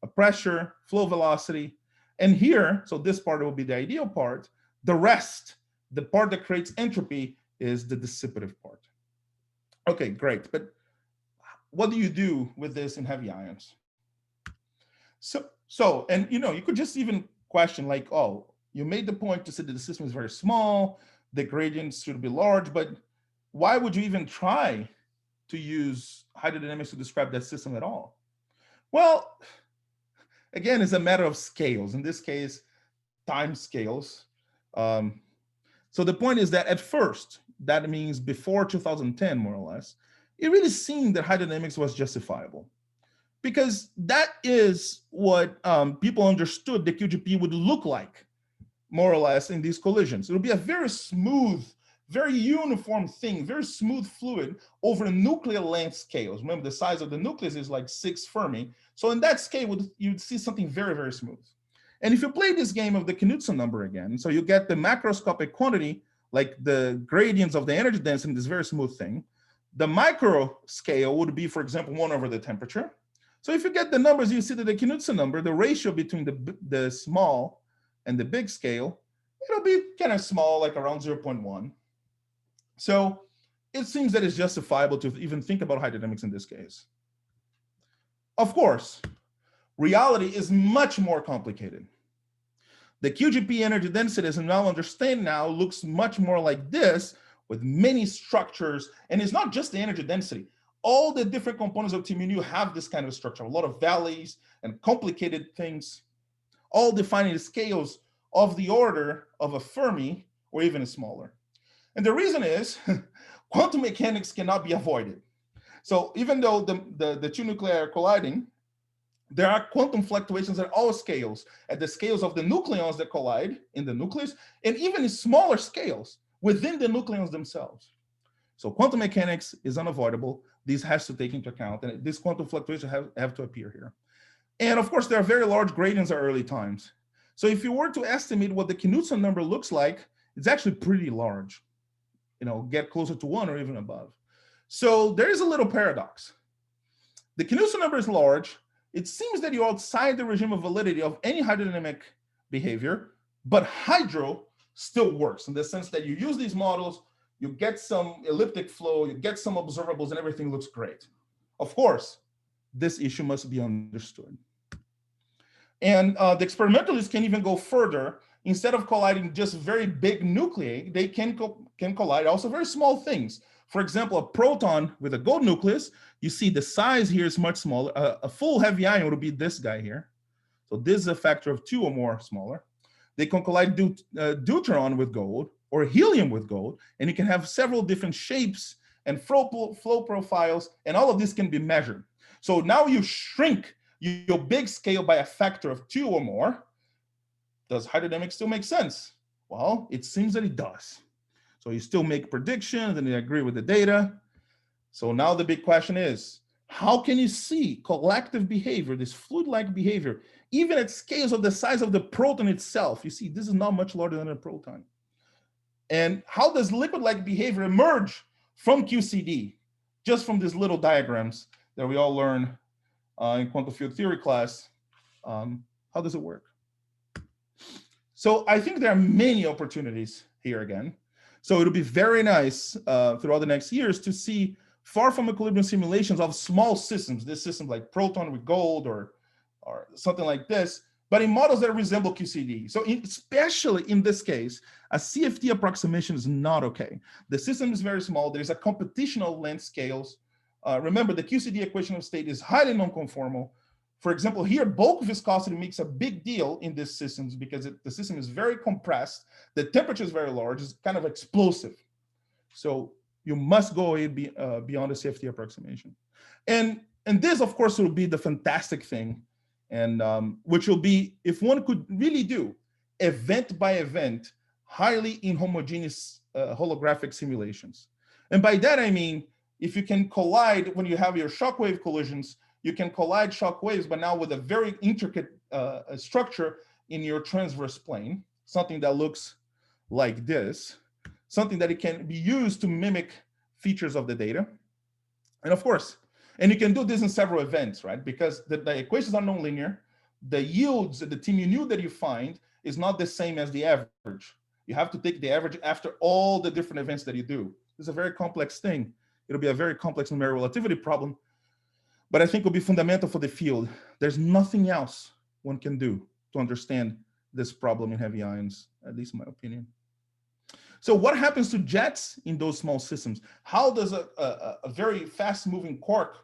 a pressure, flow velocity. And here, so this part will be the ideal part. The rest, the part that creates entropy, is the dissipative part. Okay, great. But what do you do with this in heavy ions? So, and you could just even question like, oh, you made the point to say that the system is very small, the gradients should be large, but why would you even try to use hydrodynamics to describe that system at all? Well, again, it's a matter of scales. In this case, time scales. So the point is that at first, that means before 2010, more or less, it really seemed that hydrodynamics was justifiable, because that is what people understood the QGP would look like, more or less, in these collisions. It would be a very smooth, very uniform thing, very smooth fluid over nuclear length scales. Remember, the size of the nucleus is like 6 Fermi. So in that scale, you'd see something very, very smooth. And if you play this game of the Knudsen number again, so you get the macroscopic quantity, like the gradients of the energy density, this very smooth thing. The micro scale would be, for example, 1 over the temperature. So if you get the numbers, you see that the Knudsen number, the ratio between the small and the big scale, it'll be kind of small, like around 0.1. So it seems that it's justifiable to even think about hydrodynamics in this case. Of course, reality is much more complicated. The QGP energy density, as we now understand now, looks much more like this, with many structures. And it's not just the energy density. All the different components of TMU have this kind of structure, a lot of valleys and complicated things, all defining the scales of the order of a Fermi or even smaller. And the reason is quantum mechanics cannot be avoided. So even though the two nuclei are colliding, there are quantum fluctuations at all scales, at the scales of the nucleons that collide in the nucleus, and even in smaller scales within the nucleons themselves. So quantum mechanics is unavoidable. This has to take into account, and these quantum fluctuations have to appear here. And of course, there are very large gradients at early times. So if you were to estimate what the Knudsen number looks like, it's actually pretty large, get closer to 1 or even above. So there is a little paradox. The Knudsen number is large. It seems that you're outside the regime of validity of any hydrodynamic behavior, but hydro still works in the sense that you use these models, you get some elliptic flow, you get some observables, and everything looks great. Of course, this issue must be understood. And the experimentalists can even go further. Instead of colliding just very big nuclei, they can collide also very small things. For example, a proton with a gold nucleus, you see the size here is much smaller. A full heavy ion would be this guy here. So this is a factor of 2 or more smaller. They can collide deuteron with gold or helium with gold, and you can have several different shapes and flow profiles, and all of this can be measured. So now you shrink your big scale by a factor of 2 or more. Does hydrodynamics still make sense? Well, it seems that it does. So you still make predictions and you agree with the data. So now the big question is, how can you see collective behavior, this fluid-like behavior, even at scales of the size of the proton itself? You see, this is not much larger than a proton. And how does liquid-like behavior emerge from QCD? Just from these little diagrams that we all learn in quantum field theory class. How does it work? So I think there are many opportunities here again. So it'll be very nice throughout the next years to see far from equilibrium simulations of small systems, this system like proton with gold or something like this, but in models that resemble QCD. So especially in this case, a CFT approximation is not okay. The system is very small. There's a competition of length scales. Remember, the QCD equation of state is highly non-conformal. For example, here, bulk viscosity makes a big deal in these systems because the system is very compressed. The temperature is very large. It's kind of explosive. So you must go beyond the CFT approximation. And this, of course, will be the fantastic thing, and which will be, if one could really do event by event, highly inhomogeneous holographic simulations. And by that, I mean, if you can collide, when you have your shockwave collisions, you can collide shock waves, but now with a very intricate structure in your transverse plane, something that looks like this, something that it can be used to mimic features of the data. And of course, and you can do this in several events, right? Because the equations are nonlinear. The yields, the TMU that you find is not the same as the average. You have to take the average after all the different events that you do. It's a very complex thing. It'll be a very complex numerical relativity problem, but I think will be fundamental for the field. There's nothing else one can do to understand this problem in heavy ions, at least in my opinion. So what happens to jets in those small systems? How does a very fast-moving quark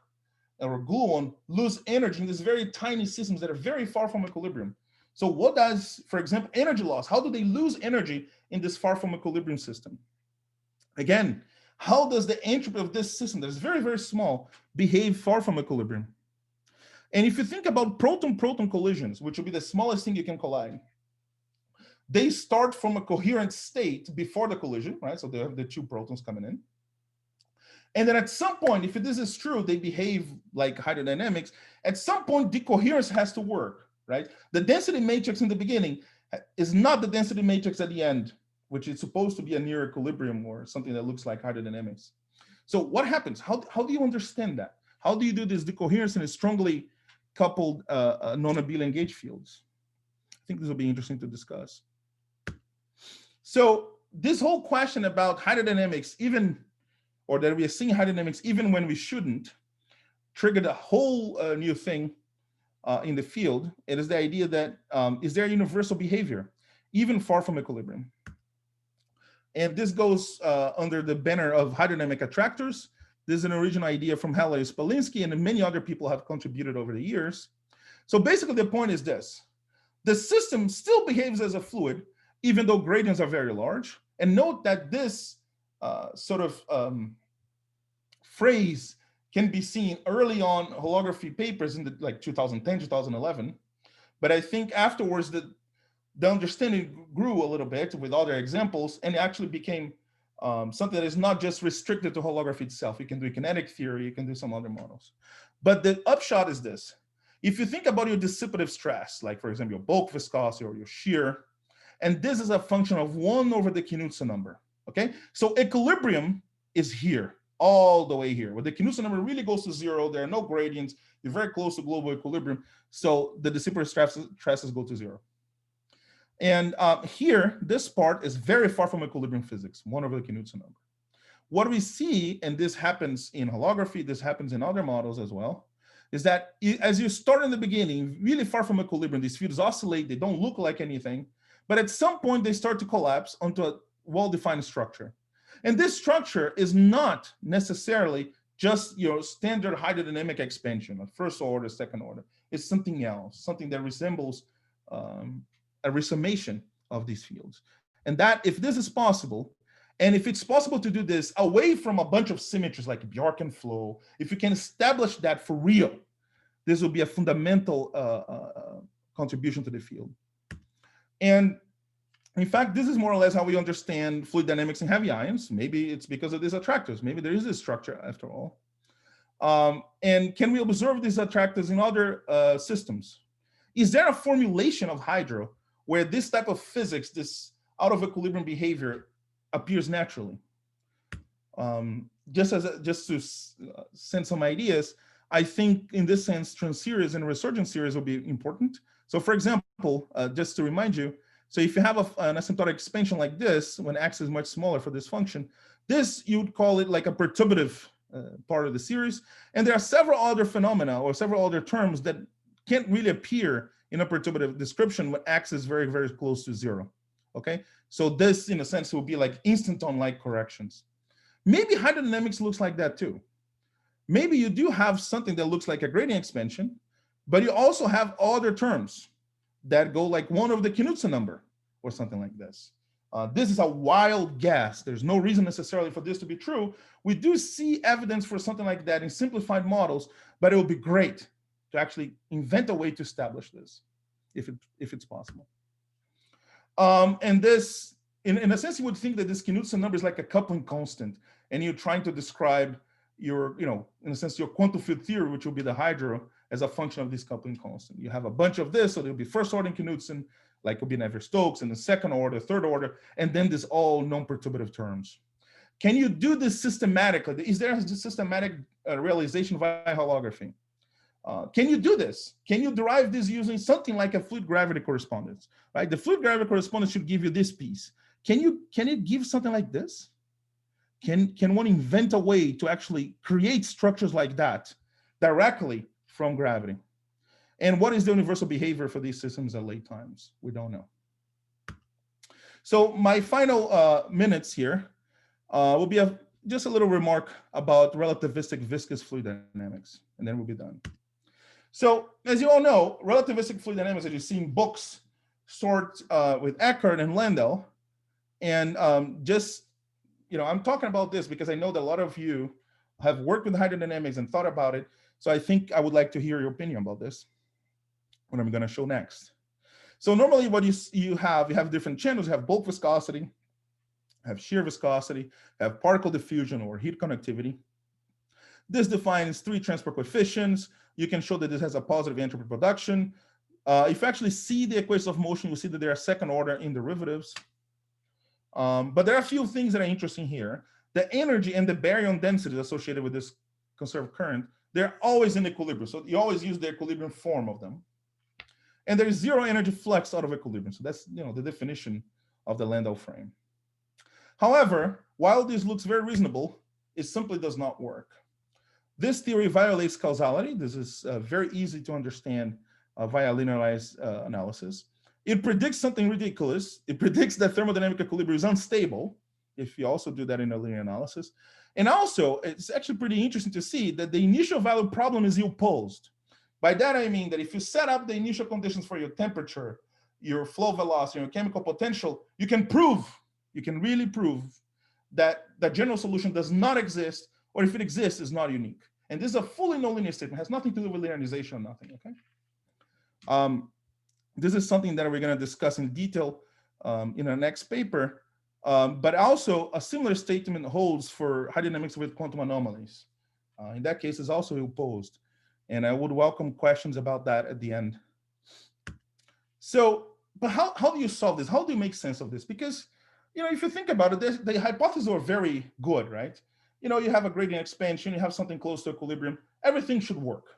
or gluon lose energy in these very tiny systems that are very far from equilibrium? So what does, for example, energy loss, how do they lose energy in this far from equilibrium system? Again, how does the entropy of this system that is very, very small behave far from equilibrium? And if you think about proton-proton collisions, which will be the smallest thing you can collide, they start from a coherent state before the collision, right? So they have the two protons coming in. And then at some point, if this is true, they behave like hydrodynamics. At some point, decoherence has to work, right? The density matrix in the beginning is not the density matrix at the end, which is supposed to be a near equilibrium or something that looks like hydrodynamics. So what happens? How do you understand that? How do you do this decoherence in a strongly coupled non-abelian gauge fields? I think this will be interesting to discuss. So this whole question about hydrodynamics, or that we are seeing hydrodynamics even when we shouldn't, triggered a whole new thing in the field. It is the idea that is there universal behavior, even far from equilibrium? And this goes under the banner of hydrodynamic attractors. This is an original idea from Halle Spalinsky, and many other people have contributed over the years. So basically the point is this: the system still behaves as a fluid, even though gradients are very large. And note that this phrase can be seen early on holography papers in like 2010, 2011. But I think afterwards the understanding grew a little bit with other examples, and it actually became something that is not just restricted to holography itself. You can do kinetic theory, you can do some other models. But the upshot is this: if you think about your dissipative stress, like for example, your bulk viscosity or your shear, and this is a function of 1 over the Knudsen number, okay? So equilibrium is here, all the way here, where the Knudsen number really goes to 0, there are no gradients, you're very close to global equilibrium, so the dissipative stresses go to 0. And here, this part is very far from equilibrium physics, 1 over the Knudsen number. What we see, and this happens in holography, this happens in other models as well, is that as you start in the beginning, really far from equilibrium, these fields oscillate, they don't look like anything, but at some point they start to collapse onto a well-defined structure. And this structure is not necessarily just your standard hydrodynamic expansion of first order, second order. It's something else, something that resembles a resummation of these fields. And that if this is possible, and if it's possible to do this away from a bunch of symmetries like Bjorken flow, if you can establish that for real, this will be a fundamental contribution to the field. And in fact, this is more or less how we understand fluid dynamics in heavy ions. Maybe it's because of these attractors. Maybe there is this structure after all. And can we observe these attractors in other systems? Is there a formulation of hydro where this type of physics, this out of equilibrium behavior, appears naturally? Just to send some ideas, I think in this sense, trans series and resurgence series will be important. So for example, just to remind you, so if you have an asymptotic expansion like this, when x is much smaller for this function, this you would call it like a perturbative part of the series. And there are several other phenomena or several other terms that can't really appear in a perturbative description when x is very, very close to 0. Okay, so this in a sense will be like instanton-like corrections. Maybe hydrodynamics looks like that too. Maybe you do have something that looks like a gradient expansion, but you also have other terms that go like 1 over the Knudsen number or something like this. This is a wild guess. There's no reason necessarily for this to be true. We do see evidence for something like that in simplified models, but it would be great to actually invent a way to establish this if it's possible. And this, in a sense, you would think that this Knudsen number is like a coupling constant, and you're trying to describe your, in a sense, your quantum field theory, which will be the hydro, as a function of this coupling constant. You have a bunch of this, so there'll be first order in Knudsen, like it'll be Navier-Stokes, and the second order, third order, and then this all non-perturbative terms. Can you do this systematically? Is there a systematic realization via holography? Can you do this? Can you derive this using something like a fluid gravity correspondence? Right? The fluid gravity correspondence should give you this piece. Can it give something like this? Can one invent a way to actually create structures like that directly from gravity? And what is the universal behavior for these systems at late times? We don't know. So my final minutes here will be just a little remark about relativistic viscous fluid dynamics, and then we'll be done. So as you all know, relativistic fluid dynamics, as you see in books, start with Eckert and Landau. And I'm talking about this because I know that a lot of you have worked with hydrodynamics and thought about it. So I think I would like to hear your opinion about this, what I'm going to show next. So normally what you have different channels. You have bulk viscosity, have shear viscosity, have particle diffusion or heat conductivity. This defines 3 transport coefficients. You can show that this has a positive entropy production. If you actually see the equations of motion, you see that there are second order in derivatives. But there are a few things that are interesting here. The energy and the baryon densities associated with this conserved current, they're always in equilibrium. So you always use the equilibrium form of them. And there is 0 energy flux out of equilibrium. So that's the definition of the Landau frame. However, while this looks very reasonable, it simply does not work. This theory violates causality. This is very easy to understand via linearized analysis. It predicts something ridiculous. It predicts that thermodynamic equilibrium is unstable, if you also do that in a linear analysis. And also, it's actually pretty interesting to see that the initial value problem is ill-posed. By that, I mean that if you set up the initial conditions for your temperature, your flow velocity, your chemical potential, you can really prove that the general solution does not exist, or if it exists, is not unique. And this is a fully nonlinear statement, has nothing to do with linearization or nothing, okay? This is something that we're going to discuss in detail in our next paper, but also a similar statement holds for hydrodynamics with quantum anomalies. In that case, it's also ill-posed. And I would welcome questions about that at the end. So, but how do you solve this? How do you make sense of this? Because, if you think about it, the hypotheses are very good, right? You have a gradient expansion, you have something close to equilibrium, everything should work.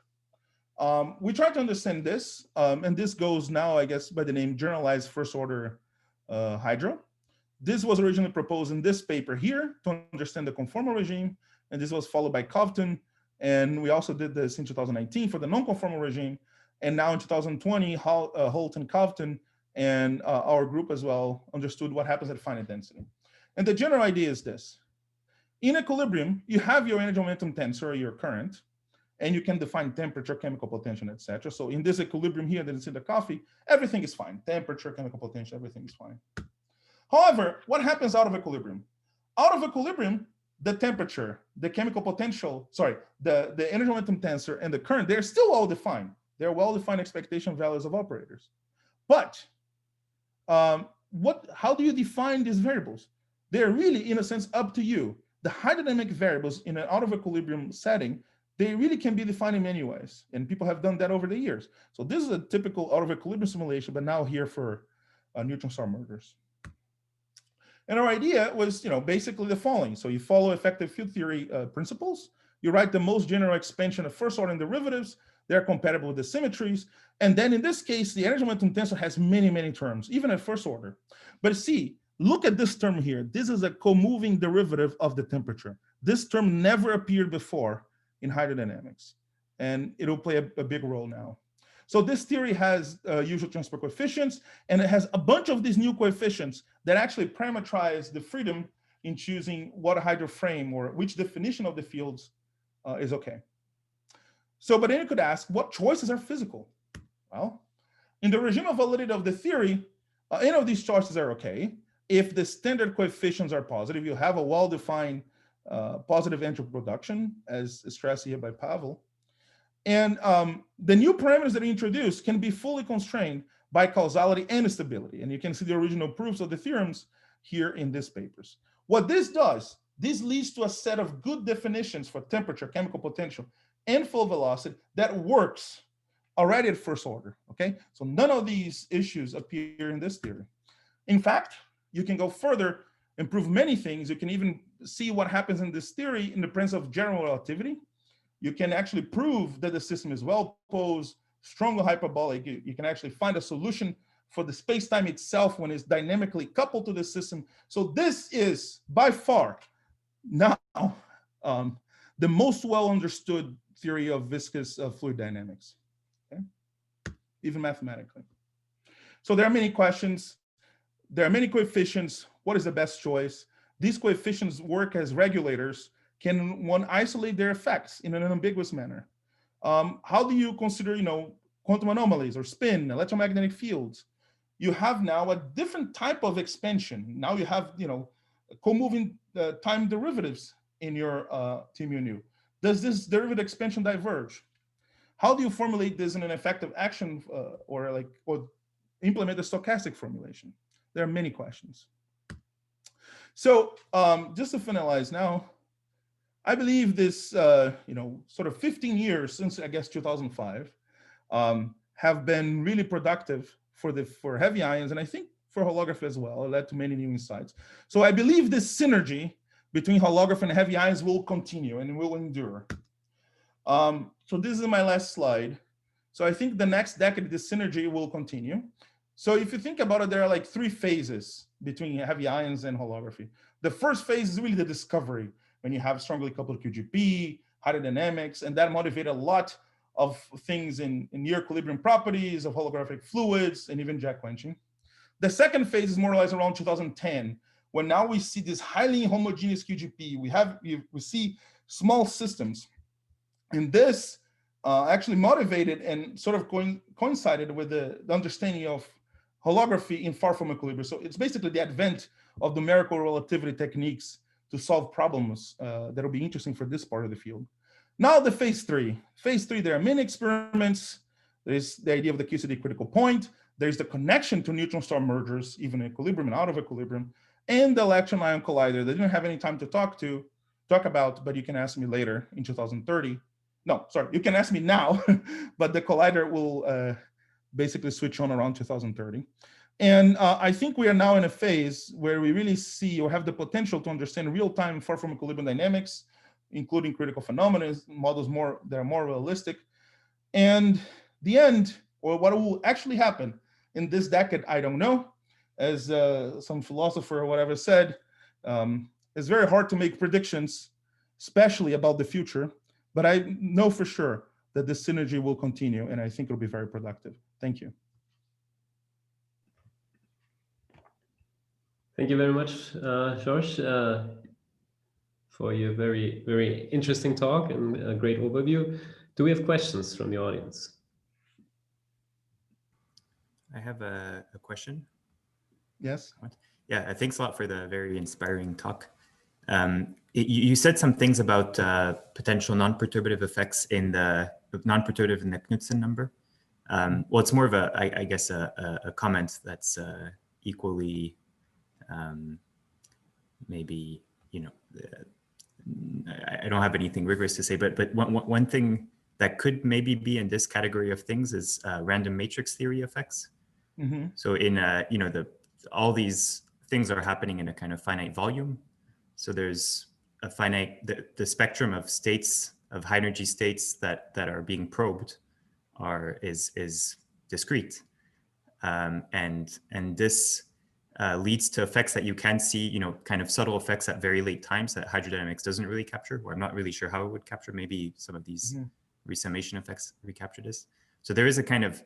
We try to understand this, and this goes now, I guess, by the name generalized first order hydro. This was originally proposed in this paper here to understand the conformal regime, and this was followed by Kovton, and we also did this in 2019 for the non-conformal regime, and now in 2020, Holt and Kovton and our group as well understood what happens at finite density. And the general idea is this. In equilibrium, you have your energy momentum tensor, your current, and you can define temperature, chemical potential, etc. So in this equilibrium here that is in the coffee, everything is fine. Temperature, chemical potential, everything is fine. However, what happens out of equilibrium? Out of equilibrium, the temperature, the chemical potential, the energy momentum tensor and the current, they're still well defined. They're well-defined expectation values of operators. But how do you define these variables? They're really, in a sense, up to you. The hydrodynamic variables in an out of equilibrium setting, they really can be defined in many ways. And people have done that over the years. So this is a typical out of equilibrium simulation, but now here for neutron star mergers. And our idea was, basically the following. So you follow effective field theory principles. You write the most general expansion of first order derivatives. They're compatible with the symmetries. And then in this case, the energy momentum tensor has many, many terms, even at first order. But see, look at this term here. This is a co-moving derivative of the temperature. This term never appeared before in hydrodynamics, and it'll play a big role now. So this theory has usual transport coefficients, and it has a bunch of these new coefficients that actually parameterize the freedom in choosing what hydroframe or which definition of the fields is okay. So, but then you could ask, what choices are physical? Well, in the regime of validity of the theory, any of these choices are okay. If the standard coefficients are positive, you have a well-defined positive entropy production, as stressed here by Pavel. And the new parameters that are introduced can be fully constrained by causality and stability. And you can see the original proofs of the theorems here in these papers. What this does, this leads to a set of good definitions for temperature, chemical potential, and flow velocity that works already at first order, okay? So none of these issues appear in this theory. In fact, you can go further and prove many things. You can even see what happens in this theory in the presence of general relativity. You can actually prove that the system is well posed, strongly hyperbolic. You can actually find a solution for the space-time itself when it's dynamically coupled to the system. So this is by far now the most well understood theory of viscous fluid dynamics, okay? Even mathematically. So there are many questions. There are many coefficients. What is the best choice? These coefficients work as regulators. Can one isolate their effects in an unambiguous manner? How do you consider, quantum anomalies or spin, electromagnetic fields? You have now a different type of expansion. Now you have, co-moving time derivatives in your TMU. Does this derivative expansion diverge? How do you formulate this in an effective action or implement the stochastic formulation? There are many questions. So just to finalize now, I believe this, sort of 15 years since, I guess, 2005, have been really productive for heavy ions, and I think for holography as well. It led to many new insights. So I believe this synergy between holography and heavy ions will continue and will endure. So this is my last slide. So I think the next decade, this synergy will continue. So if you think about it, there are like 3 phases between heavy ions and holography. The first phase is really the discovery, when you have strongly coupled QGP, hydrodynamics, and that motivated a lot of things in near equilibrium properties of holographic fluids and even Jack quenching. The second phase is more or less around 2010, when now we see this highly homogeneous QGP. We see small systems, and this actually motivated and sort of coincided with the understanding of holography in far from equilibrium. So it's basically the advent of numerical relativity techniques to solve problems that will be interesting for this part of the field. Now the phase 3. Phase 3, there are many experiments. There's the idea of the QCD critical point. There's the connection to neutron star mergers, even in equilibrium and out of equilibrium, and the electron ion collider that I didn't have any time to talk about, but you can ask me later in 2030. No, sorry, you can ask me now, but the collider will basically switch on around 2030. And I think we are now in a phase where we really see or have the potential to understand real-time far from equilibrium dynamics, including critical phenomena, models that are more realistic. And the end, or what will actually happen in this decade, I don't know. As some philosopher or whatever said, it's very hard to make predictions, especially about the future. But I know for sure that this synergy will continue, and I think it'll be very productive. Thank you. Thank you very much, George. for your very, very interesting talk and a great overview. Do we have questions from the audience? I have a question. Yes. Yeah, thanks a lot for the very inspiring talk. You said some things about potential non-perturbative effects in the non-perturbative in the Knudsen number. Well, it's more of a, I guess, a comment that's equally maybe, you know, I don't have anything rigorous to say, but one thing that could maybe be in this category of things is random matrix theory effects. Mm-hmm. So in you know, all these things are happening in a kind of finite volume. So there's a finite, the spectrum of states, of high energy states that are being probed is discrete. And this leads to effects that you can see, you know, kind of subtle effects at very late times that hydrodynamics doesn't really capture, or I'm not really sure how it would capture. Maybe some of these resummation effects recapture this. So there is a kind of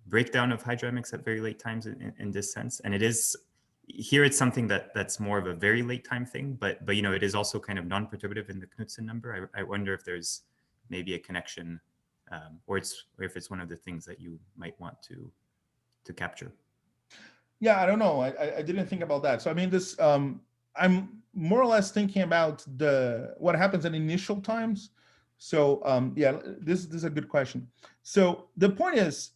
breakdown of hydrodynamics at very late times in this sense. And it is, here it's something that's more of a very late time thing, but you know, it is also kind of non-perturbative in the Knudsen number. I wonder if there's maybe a connection, or if it's one of the things that you might want to capture. Yeah, I don't know. I didn't think about that. So I mean, this I'm more or less thinking about what happens at initial times. So yeah, this is a good question. So the point is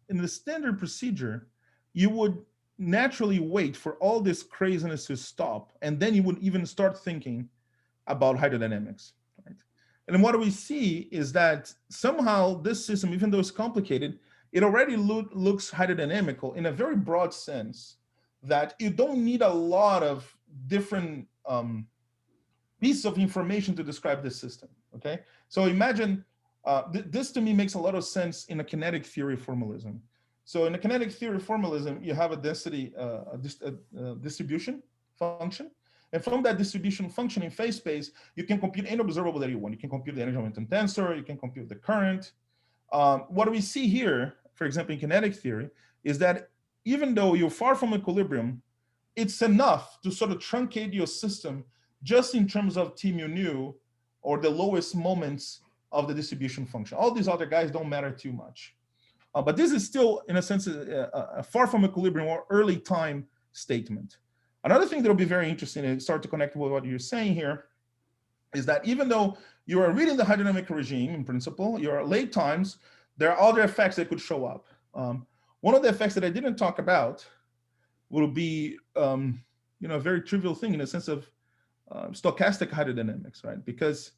in the standard procedure, you would naturally wait for all this craziness to stop, and then you would even start thinking about hydrodynamics. Right? And what we see is that somehow this system, even though it's complicated, it already looks hydrodynamical in a very broad sense, that you don't need a lot of different pieces of information to describe this system, okay? So imagine, this to me makes a lot of sense in a kinetic theory formalism. So in a kinetic theory formalism, you have a density distribution function. And from that distribution function in phase space, you can compute any observable that you want. You can compute the energy momentum tensor, you can compute the current. What we see here, for example, in kinetic theory, is that even though you're far from equilibrium, it's enough to sort of truncate your system just in terms of T mu nu, or the lowest moments of the distribution function. All these other guys don't matter too much. But this is still, in a sense, a far from equilibrium or early time statement. Another thing that will be very interesting and start to connect with what you're saying here is that even though you are reading the hydrodynamic regime in principle, your late times, there are other effects that could show up. One of the effects that I didn't talk about will be, you know, a very trivial thing in the sense of stochastic hydrodynamics, right? Because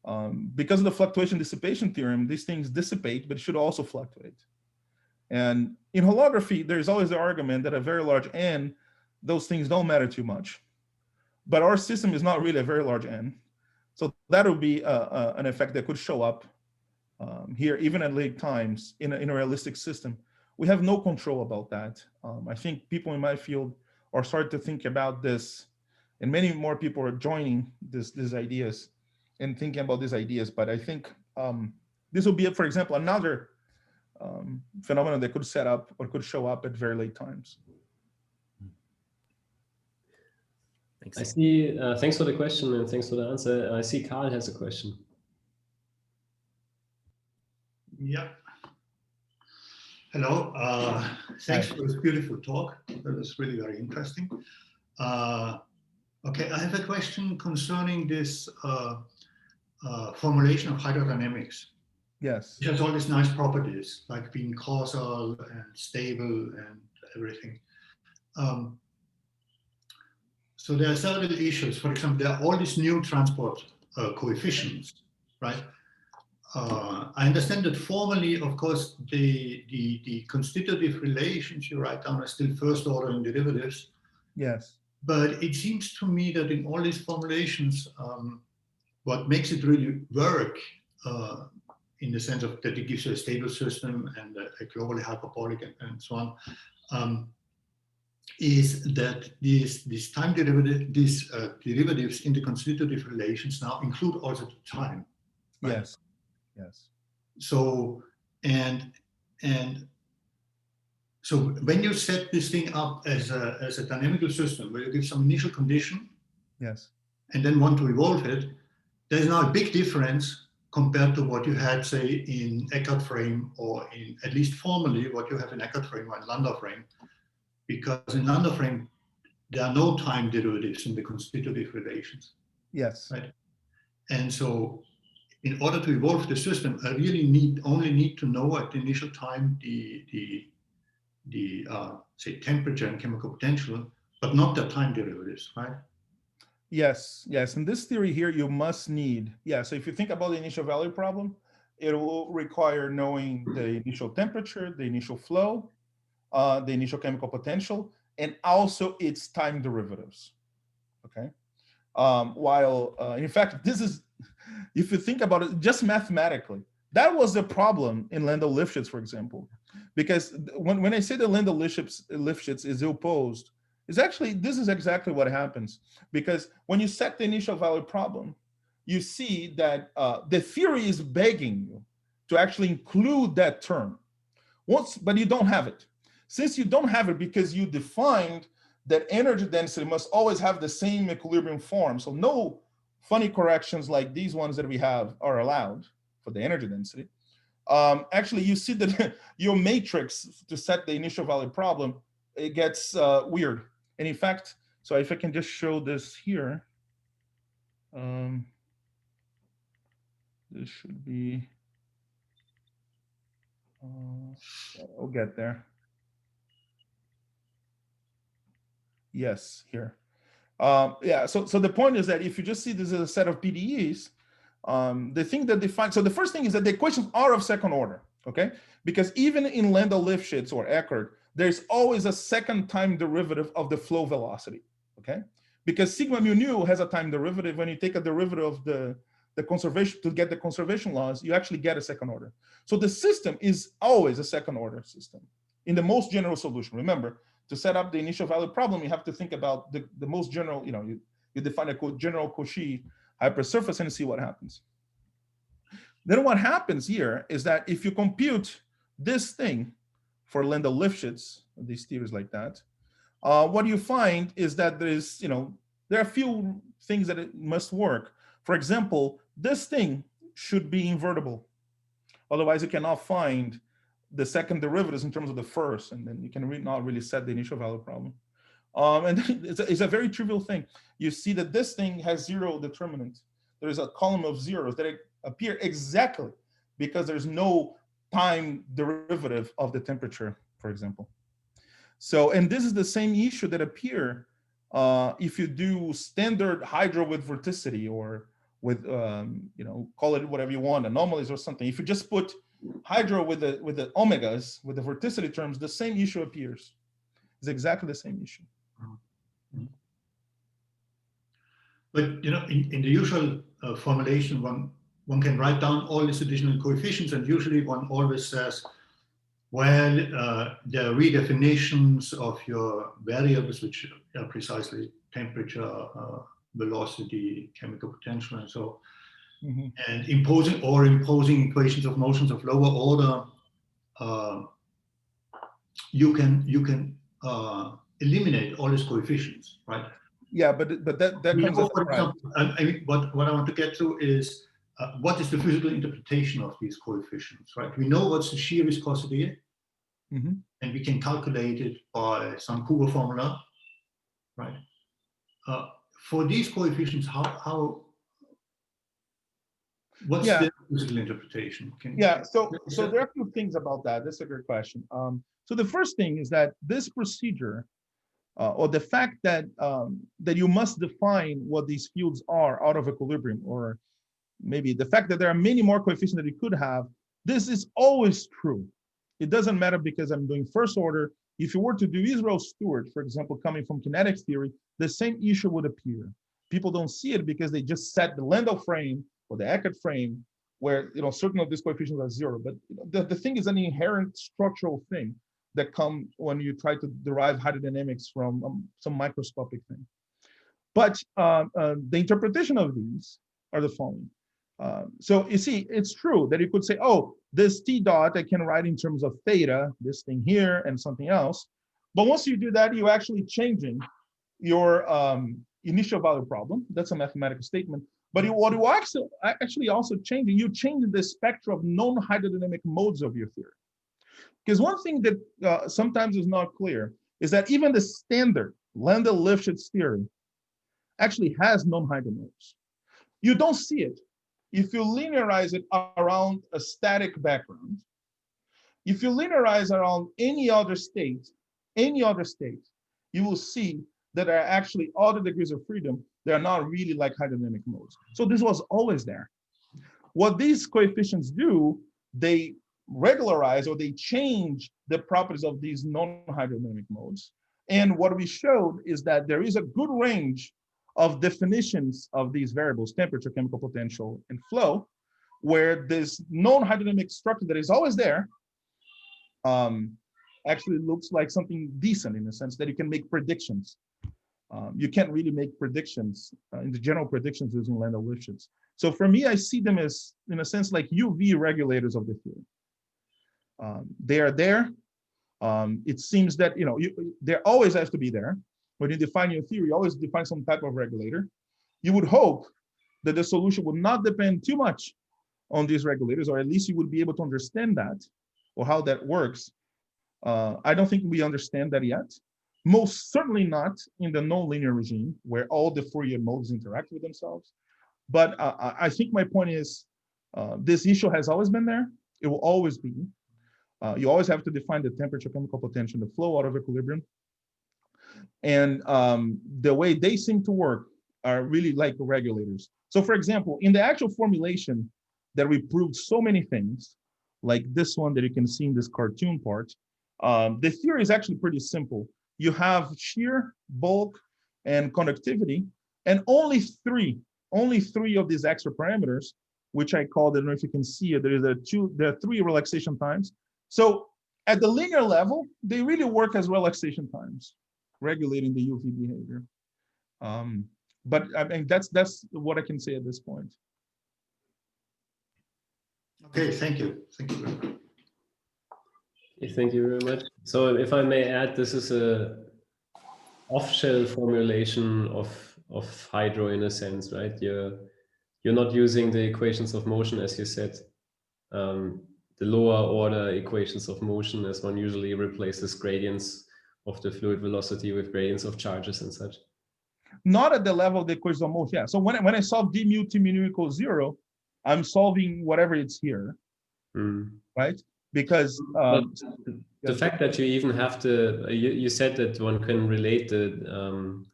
of the fluctuation dissipation theorem, these things dissipate, but should also fluctuate. And in holography, there's always the argument that a very large N, those things don't matter too much. But our system is not really a very large N. So that would be an effect that could show up here, even at late times in a realistic system. We have no control about that. I think people in my field are starting to think about this, and many more people are joining these ideas and thinking about these ideas. But I think this will be, for example, another phenomenon that could set up or could show up at very late times. Thanks. I see, thanks for the question and thanks for the answer. I see Carl has a question. Yeah. Hello. Thanks for this beautiful talk. That was really very interesting. Okay, I have a question concerning this formulation of hydrodynamics. Yes. It has all these nice properties, like being causal and stable and everything. So there are several issues. For example, there are all these new transport coefficients, right? I understand that formally, of course, the constitutive relations you write down are still first order in derivatives. Yes. But it seems to me that in all these formulations, what makes it really work, in the sense of that it gives you a stable system and a globally hyperbolic and so on, is that these time derivatives in the constitutive relations now include also the time. Right? Yes. Yes. So so when you set this thing up as a dynamical system where you give some initial condition, yes, and then want to evolve it, there's now a big difference compared to what you had, say, in Eckert frame, or in, at least formally, what you have in Eckert frame or in Landau frame. Because in Landau frame, there are no time derivatives in the constitutive relations. Yes. Right. And so in order to evolve the system, I really only need to know at the initial time the say temperature and chemical potential, but not the time derivatives, right? Yes, yes. In this theory here, you must need, yeah. So if you think about the initial value problem, it will require knowing the initial temperature, the initial flow, the initial chemical potential, and also its time derivatives, okay? In fact, this is, if you think about it just mathematically, that was the problem in Landau-Lifshitz, for example, because when I say that Landau-Lifshitz is ill-posed, is actually, this is exactly what happens, because when you set the initial value problem, you see that the theory is begging you to actually include that term, but you don't have it. Since you don't have it because you defined that energy density must always have the same equilibrium form, so no funny corrections like these ones that we have are allowed for the energy density. Actually, you see that your matrix to set the initial value problem, it gets weird. And in fact, so if I can just show this here, this should be, I'll get there. Yes, here. Yeah, so the point is that if you just see this as a set of PDEs, the thing that defines, so the first thing is that the equations are of second order, okay? Because even in Landau-Lifshitz or Eckert, there's always a second time derivative of the flow velocity, okay? Because sigma mu nu has a time derivative. When you take a derivative of the conservation, to get the conservation laws, you actually get a second order. So the system is always a second order system in the most general solution. Remember, to set up the initial value problem, you have to think about the most general, you define a general Cauchy hypersurface and see what happens. Then what happens here is that if you compute this thing for Landau-Lifshitz, these theories like that, what you find is that there are a few things that it must work. For example, this thing should be invertible. Otherwise, you cannot find the second derivatives in terms of the first, and then you can not really set the initial value problem. And it's a very trivial thing. You see that this thing has zero determinant. There is a column of zeros that appear exactly because there's no time derivative of the temperature, for example. So, and this is the same issue that appear if you do standard hydro with vorticity, or with, call it whatever you want, anomalies or something. If you just put hydro with the omegas, with the vorticity terms, the same issue appears. It's exactly the same issue. But in the usual formulation, one can write down all these additional coefficients, and usually one always says, well, there are redefinitions of your variables, which are precisely temperature, velocity, chemical potential, and so. Mm-hmm. And imposing equations of motions of lower order, you can eliminate all these coefficients, right? Yeah, but that comes up, for example, I mean, what I want to get to is what is the physical interpretation of these coefficients, right? We know what's the shear viscosity, mm-hmm. and we can calculate it by some Couper formula, right? For these coefficients, what's the physical interpretation? So there are a few things about that. That's a great question. So the first thing is that this procedure, or the fact that that you must define what these fields are out of equilibrium, or maybe the fact that there are many more coefficients that you could have, this is always true. It doesn't matter because I'm doing first order. If you were to do Israel-Stewart, for example, coming from kinetics theory, the same issue would appear. People don't see it because they just set the Landau frame or the Eckert frame where certain of these coefficients are zero. But the thing is an inherent structural thing that come when you try to derive hydrodynamics from some microscopic thing. But the interpretation of these are the following. So you see, it's true that you could say, oh, this T dot I can write in terms of theta, this thing here and something else. But once you do that, you're actually changing your initial value problem. That's a mathematical statement. But what you actually also changing, you change the spectrum of non-hydrodynamic modes of your theory. Because one thing that sometimes is not clear is that even the standard Landau-Lifshitz theory actually has non-hydro modes. You don't see it if you linearize it around a static background. If you linearize around any other state, you will see that there are actually other degrees of freedom that are not really like hydrodynamic modes. So this was always there. What these coefficients do, they regularize or they change the properties of these non-hydrodynamic modes. And what we showed is that there is a good range of definitions of these variables, temperature, chemical potential, and flow, where this non-hydrodynamic structure that is always there actually looks like something decent in the sense that you can make predictions. You can't really make predictions in the general predictions using Landau-Lifshitz. So for me, I see them as, in a sense, like UV regulators of the theory. They are there. It seems that, there always has to be there. When you define your theory, you always define some type of regulator. You would hope that the solution would not depend too much on these regulators, or at least you would be able to understand that or how that works. I don't think we understand that yet. Most certainly not in the nonlinear regime where all the Fourier modes interact with themselves. But I think my point is this issue has always been there. It will always be. You always have to define the temperature, chemical potential, the flow out of equilibrium. And the way they seem to work are really like regulators. So for example, in the actual formulation that we proved so many things, like this one that you can see in this cartoon part, the theory is actually pretty simple. You have shear, bulk, and conductivity, and only three of these extra parameters, which I called, I don't know if you can see it, there are three relaxation times. So at the linear level, they really work as relaxation times, regulating the UV behavior. But I mean, that's what I can say at this point. Okay, thank you. Thank you very much. Thank you very much. So if I may add, this is a off-shell formulation of hydro in a sense, right? You're not using the equations of motion, as you said, the lower order equations of motion, as one usually replaces gradients of the fluid velocity with gradients of charges and such. Not at the level of the equations of motion, yeah. So when I solve d mu t mu nu equals 0, I'm solving whatever it's here, right? Because the fact that you even have to, you said that one can relate the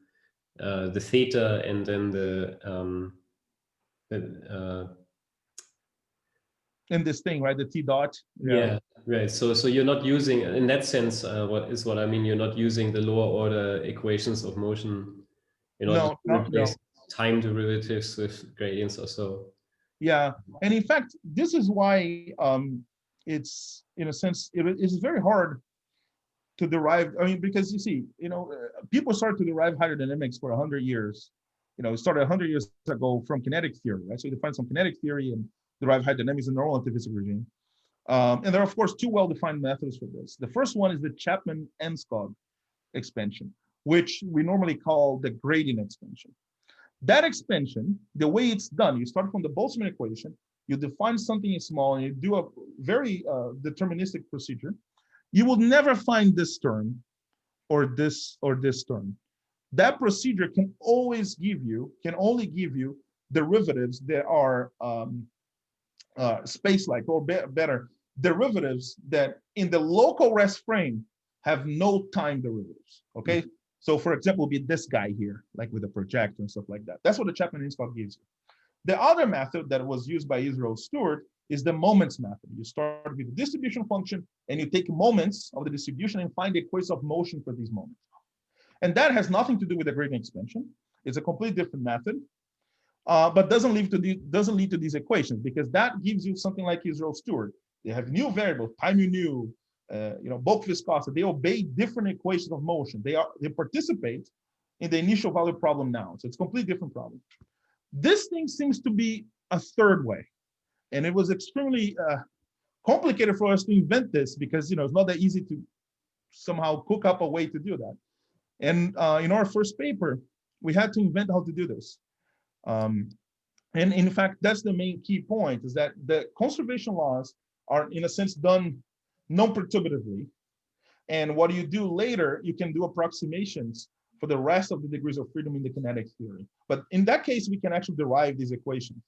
theta and then in this thing, right? The t dot. Yeah, right. So you're not using, in that sense, what I mean, you're not using the lower order equations of motion in order to replace time derivatives with gradients or so. Yeah, and in fact, this is why it's, in a sense, it is very hard to derive. I mean, because you see, people started to derive hydrodynamics for 100 years. It started 100 years ago from kinetic theory, right? So you define some kinetic theory and derive hydrodynamics in the relativistic regime. And there are, of course, two well-defined methods for this. The first one is the Chapman-Enskog expansion, which we normally call the gradient expansion. That expansion, the way it's done, you start from the Boltzmann equation, you define something small, and you do a very deterministic procedure. You will never find this term or this term. That procedure can only give you derivatives that are space-like, or better, derivatives that in the local rest frame have no time derivatives, okay? So for example, would be this guy here, like with a projector and stuff like that. That's what the Chapman-Enskog gives you. The other method that was used by Israel Stewart is the moments method. You start with the distribution function and you take moments of the distribution and find the equation of motion for these moments. And that has nothing to do with the gradient expansion. It's a completely different method, but doesn't lead to these equations, because that gives you something like Israel Stewart. They have new variables, time nu, bulk viscosity. They obey different equations of motion. They participate in the initial value problem now. So it's a completely different problem. This thing seems to be a third way. And it was extremely complicated for us to invent this, because it's not that easy to somehow cook up a way to do that. And in our first paper, we had to invent how to do this. And in fact, that's the main key point, is that the conservation laws are, in a sense, done non-perturbatively. And what you do later, you can do approximations for the rest of the degrees of freedom in the kinetic theory. But in that case, we can actually derive these equations.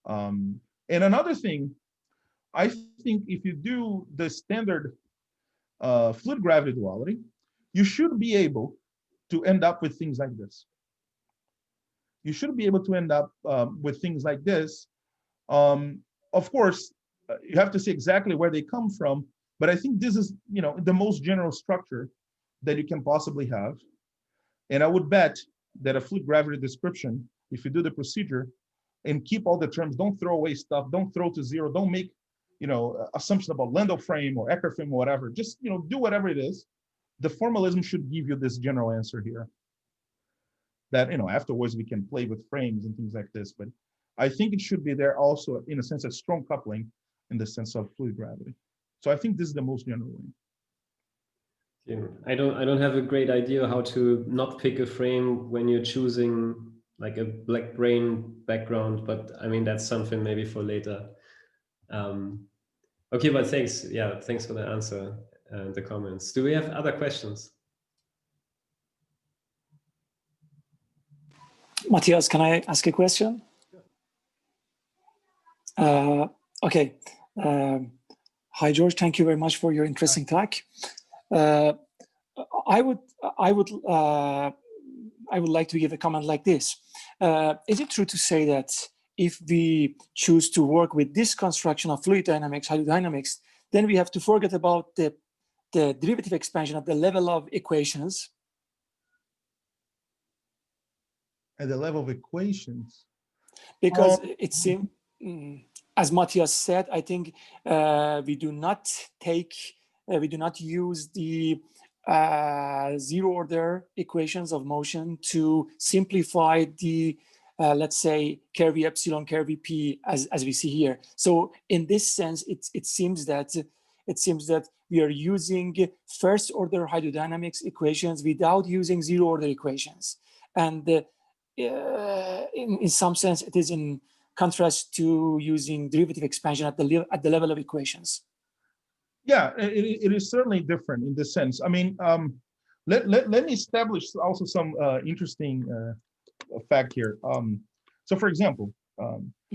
And another thing, I think if you do the standard fluid gravity duality, you should be able to end up with things like this. You should be able to end up with things like this. Of course, you have to see exactly where they come from, but I think this is, the most general structure that you can possibly have. And I would bet that a fluid gravity description, if you do the procedure and keep all the terms, don't throw away stuff, don't throw to zero, don't make, assumptions about Landau frame or Eckert frame or whatever, just, do whatever it is. The formalism should give you this general answer here. That, afterwards we can play with frames and things like this, but I think it should be there also, in a sense, a strong coupling in the sense of fluid gravity. So I think this is the most general way. Yeah, I don't have a great idea how to not pick a frame when you're choosing like a black brain background, but I mean, that's something maybe for later. Okay, but thanks. Yeah, thanks for the answer and the comments. Do we have other questions? Matthias, can I ask a question? Okay. Hi, George. Thank you very much for your interesting talk. I would like to give a comment like this. Is it true to say that if we choose to work with this construction of fluid dynamics, hydrodynamics, then we have to forget about the derivative expansion at the level of equations? At the level of equations? Because it seems, as Matthias said, I think we do not use the zero order equations of motion to simplify the let's say curve epsilon, curve p as we see here. So in this sense, it seems that we are using first order hydrodynamics equations without using zero order equations, and in some sense it is in contrast to using derivative expansion at the level of equations. Yeah, it is certainly different in this sense. I mean, let me establish also some interesting fact here. So for example,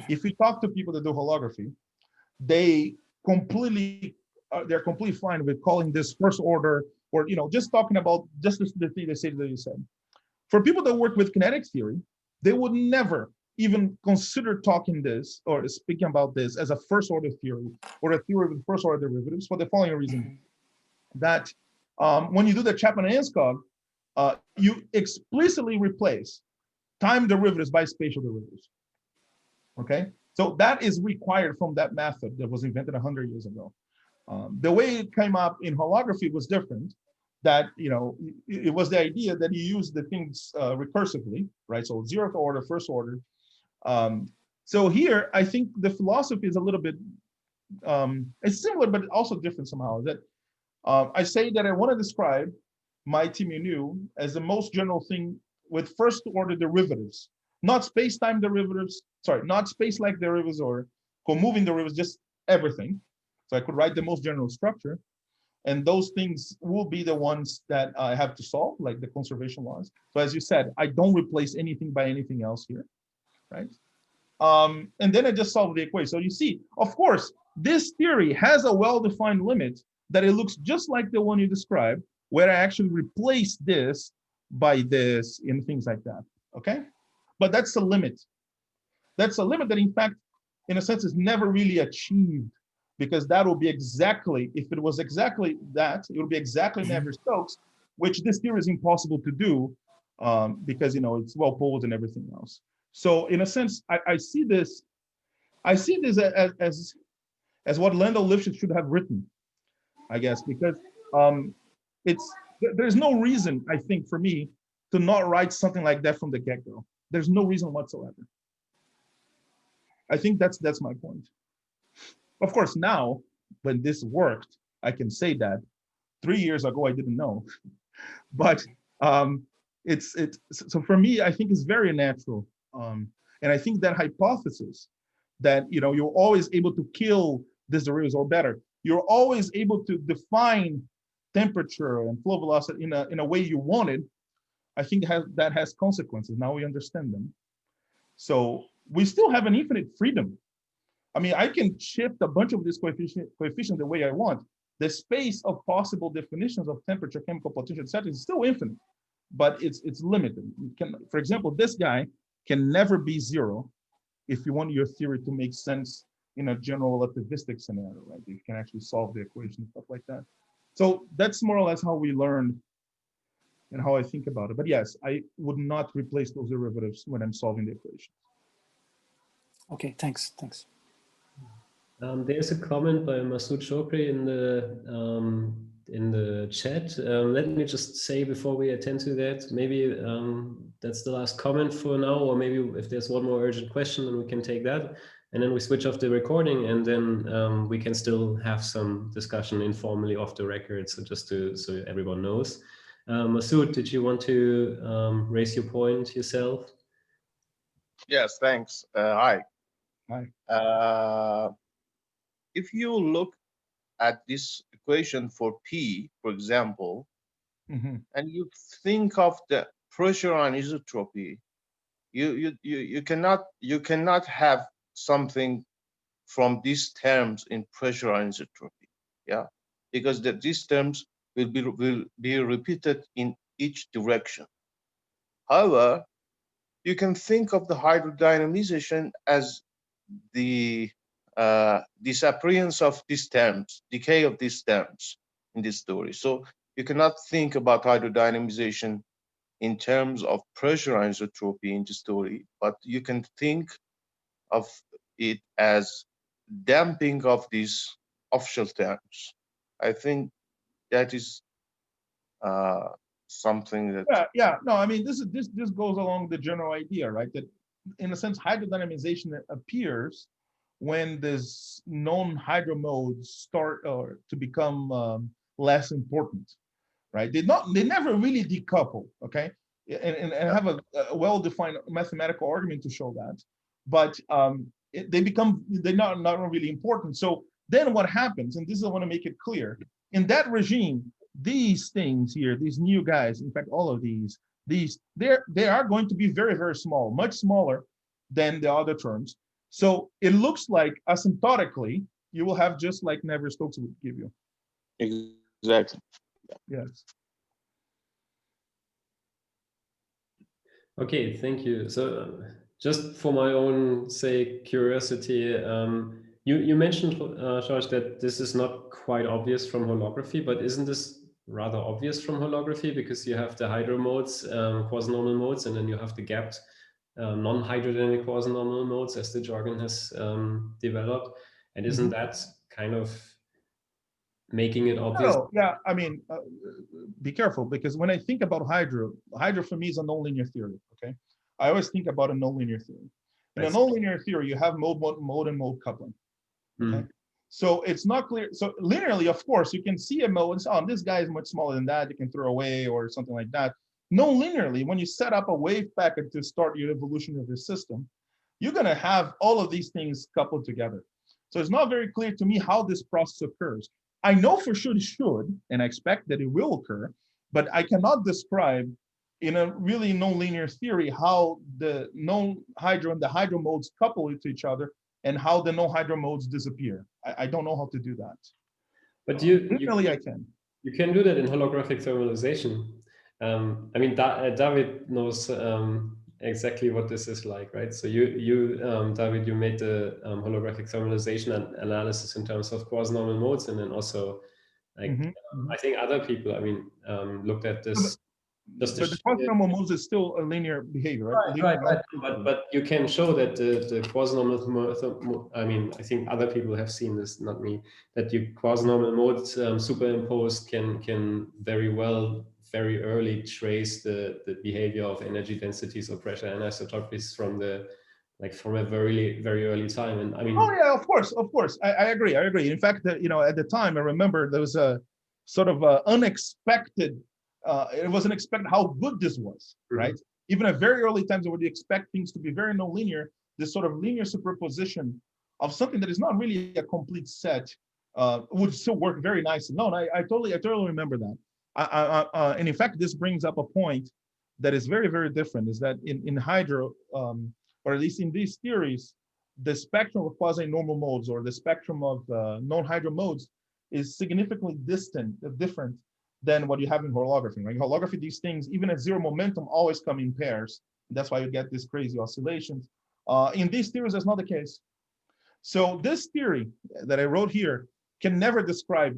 if we talk to people that do holography, they're completely fine with calling this first order, or just talking about just the thing they say that you said. For people that work with kinetic theory, they would never even consider talking this or speaking about this as a first order theory or a theory with first order derivatives, for the following reason: that when you do the Chapman-Enskog, you explicitly replace time derivatives by spatial derivatives. Okay, so that is required from that method that was invented 100 years ago. The way it came up in holography was different. That it was the idea that you use the things recursively, right? So zeroth order, first order. So here, I think the philosophy is a little bit, it's similar, but also different somehow. That I say that I want to describe my TMU as the most general thing with first order derivatives, not space-time derivatives, sorry, not space-like derivatives or co-moving derivatives, just everything. So I could write the most general structure. And those things will be the ones that I have to solve, like the conservation laws. So as you said, I don't replace anything by anything else here, right? And then I just solve the equation. So you see, of course, this theory has a well-defined limit that it looks just like the one you described, where I actually replace this by this and things like that, okay? But that's the limit. That's a limit that, in fact, in a sense, is never really achieved, because that will be exactly, if it was exactly that, it would be exactly Navier-Stokes, which this theory is impossible to do because it's well posed and everything else. So in a sense, I see this as what Landau-Lifshitz should have written, I guess, because there's no reason, I think, for me to not write something like that from the get-go. There's no reason whatsoever. I think that's my point. Of course, now, when this worked, I can say that 3 years ago, I didn't know. But So for me, I think it's very natural. And I think that hypothesis that, you're always able to kill these derivatives, or better, you're always able to define temperature and flow velocity in a way you wanted, I think that has consequences. Now we understand them. So we still have an infinite freedom. I mean, I can shift a bunch of these coefficients the way I want. The space of possible definitions of temperature, chemical potential, etc., is still infinite, but it's limited. For example, this guy can never be zero if you want your theory to make sense in a general relativistic scenario, right? You can actually solve the equation, stuff like that. So that's more or less how we learned and how I think about it. But yes, I would not replace those derivatives when I'm solving the equation. Okay, thanks. There's a comment by Masood Chokri in the chat. Let me just say before we attend to that, maybe that's the last comment for now, or maybe if there's one more urgent question, then we can take that, and then we switch off the recording, and then we can still have some discussion informally off the record, so just so everyone knows. Masood, did you want to raise your point yourself? Yes, thanks. Hi. Hi. If you look at this equation for P, for example, and you think of the pressure anisotropy, you cannot have something from these terms in pressure anisotropy, yeah, because these terms will be repeated in each direction. However, you can think of the hydrodynamization as the disappearance of these terms, decay of these terms in this story. So you cannot think about hydrodynamization in terms of pressure anisotropy in the story, but you can think of it as damping of these official terms. I think that is something that. Yeah. No, I mean, this goes along the general idea, right? That in a sense, hydrodynamization appears when these non-hydro modes start to become less important, right? They never really decouple, okay? And have a well-defined mathematical argument to show that, but they're not really important. So then what happens, and this is, I want to make it clear, in that regime, these things here, these new guys, in fact, all of these, they are going to be very, very small, much smaller than the other terms. So it looks like asymptotically, you will have just like Navier-Stokes would give you. Exactly. Yes. Okay, thank you. So just for my own, say, curiosity, you mentioned, George, that this is not quite obvious from holography, but isn't this rather obvious from holography, because you have the hydro modes, quasi-normal modes, and then you have the gapped non-hydrodynamic quasi-normal modes, as the jargon has developed, and isn't that kind of making it obvious? No, yeah, I mean, be careful, because when I think about hydro for me is a nonlinear theory, okay? I always think about a nonlinear theory. In a nonlinear theory, you have mode and mode coupling, okay? So it's not clear. So linearly, of course, you can see a mode and say, oh, this guy is much smaller than that, you can throw away or something like that. Non-linearly, when you set up a wave packet to start your evolution of your system, you're going to have all of these things coupled together. So it's not very clear to me how this process occurs. I know for sure it should, and I expect that it will occur, but I cannot describe in a really non-linear theory how the non-hydro and the hydro modes couple to each other and how the non-hydro modes disappear. I don't know how to do that. But I can. You can do that in holographic thermalization. I mean, David knows exactly what this is like, right? So David, you made the holographic thermalization analysis in terms of quasi-normal modes, and then also, like, I think other people, I mean, looked at this. But the quasi-normal modes is still a linear behavior, right? Right. But you can show that the quasi-normal, I mean, I think other people have seen this, not me, that your quasi-normal modes superimposed can very well, very early trace the behavior of energy densities or pressure anisotropies from a very, very early time. And I mean, oh yeah, of course. I agree. In fact, at the time, I remember there was a sort of unexpected it wasn't expected how good this was, right? Even at very early times when you expect things to be very nonlinear, this sort of linear superposition of something that is not really a complete set would still work very nicely. No, I totally remember that. And in fact, this brings up a point that is very, very different, is that in hydro, or at least in these theories, the spectrum of quasi-normal modes or the spectrum of non-hydro modes is significantly different than what you have in holography, right? In holography, these things, even at zero momentum, always come in pairs. That's why you get these crazy oscillations. In these theories, that's not the case. So this theory that I wrote here can never describe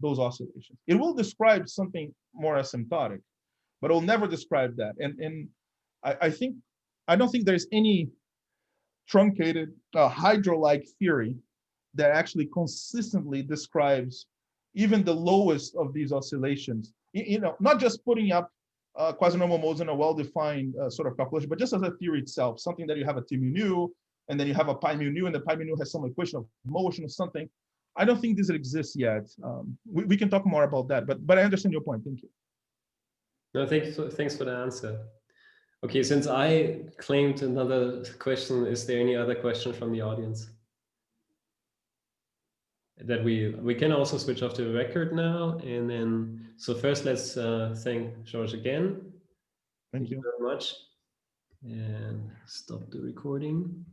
those oscillations. It will describe something more asymptotic, but it will never describe that. And I don't think there's any truncated hydro-like theory that actually consistently describes even the lowest of these oscillations. Not just putting up quasi-normal modes in a well-defined sort of calculation, but just as a theory itself, something that you have a T mu nu, and then you have a pi mu nu, and the pi mu nu has some equation of motion or something. I don't think this exists yet. We can talk more about that, but I understand your point. Thank you. No, thanks for the answer. Okay, since I claimed another question, is there any other question from the audience? That we can also switch off the record now, and then so first let's thank George again. Thank you very much, and stop the recording.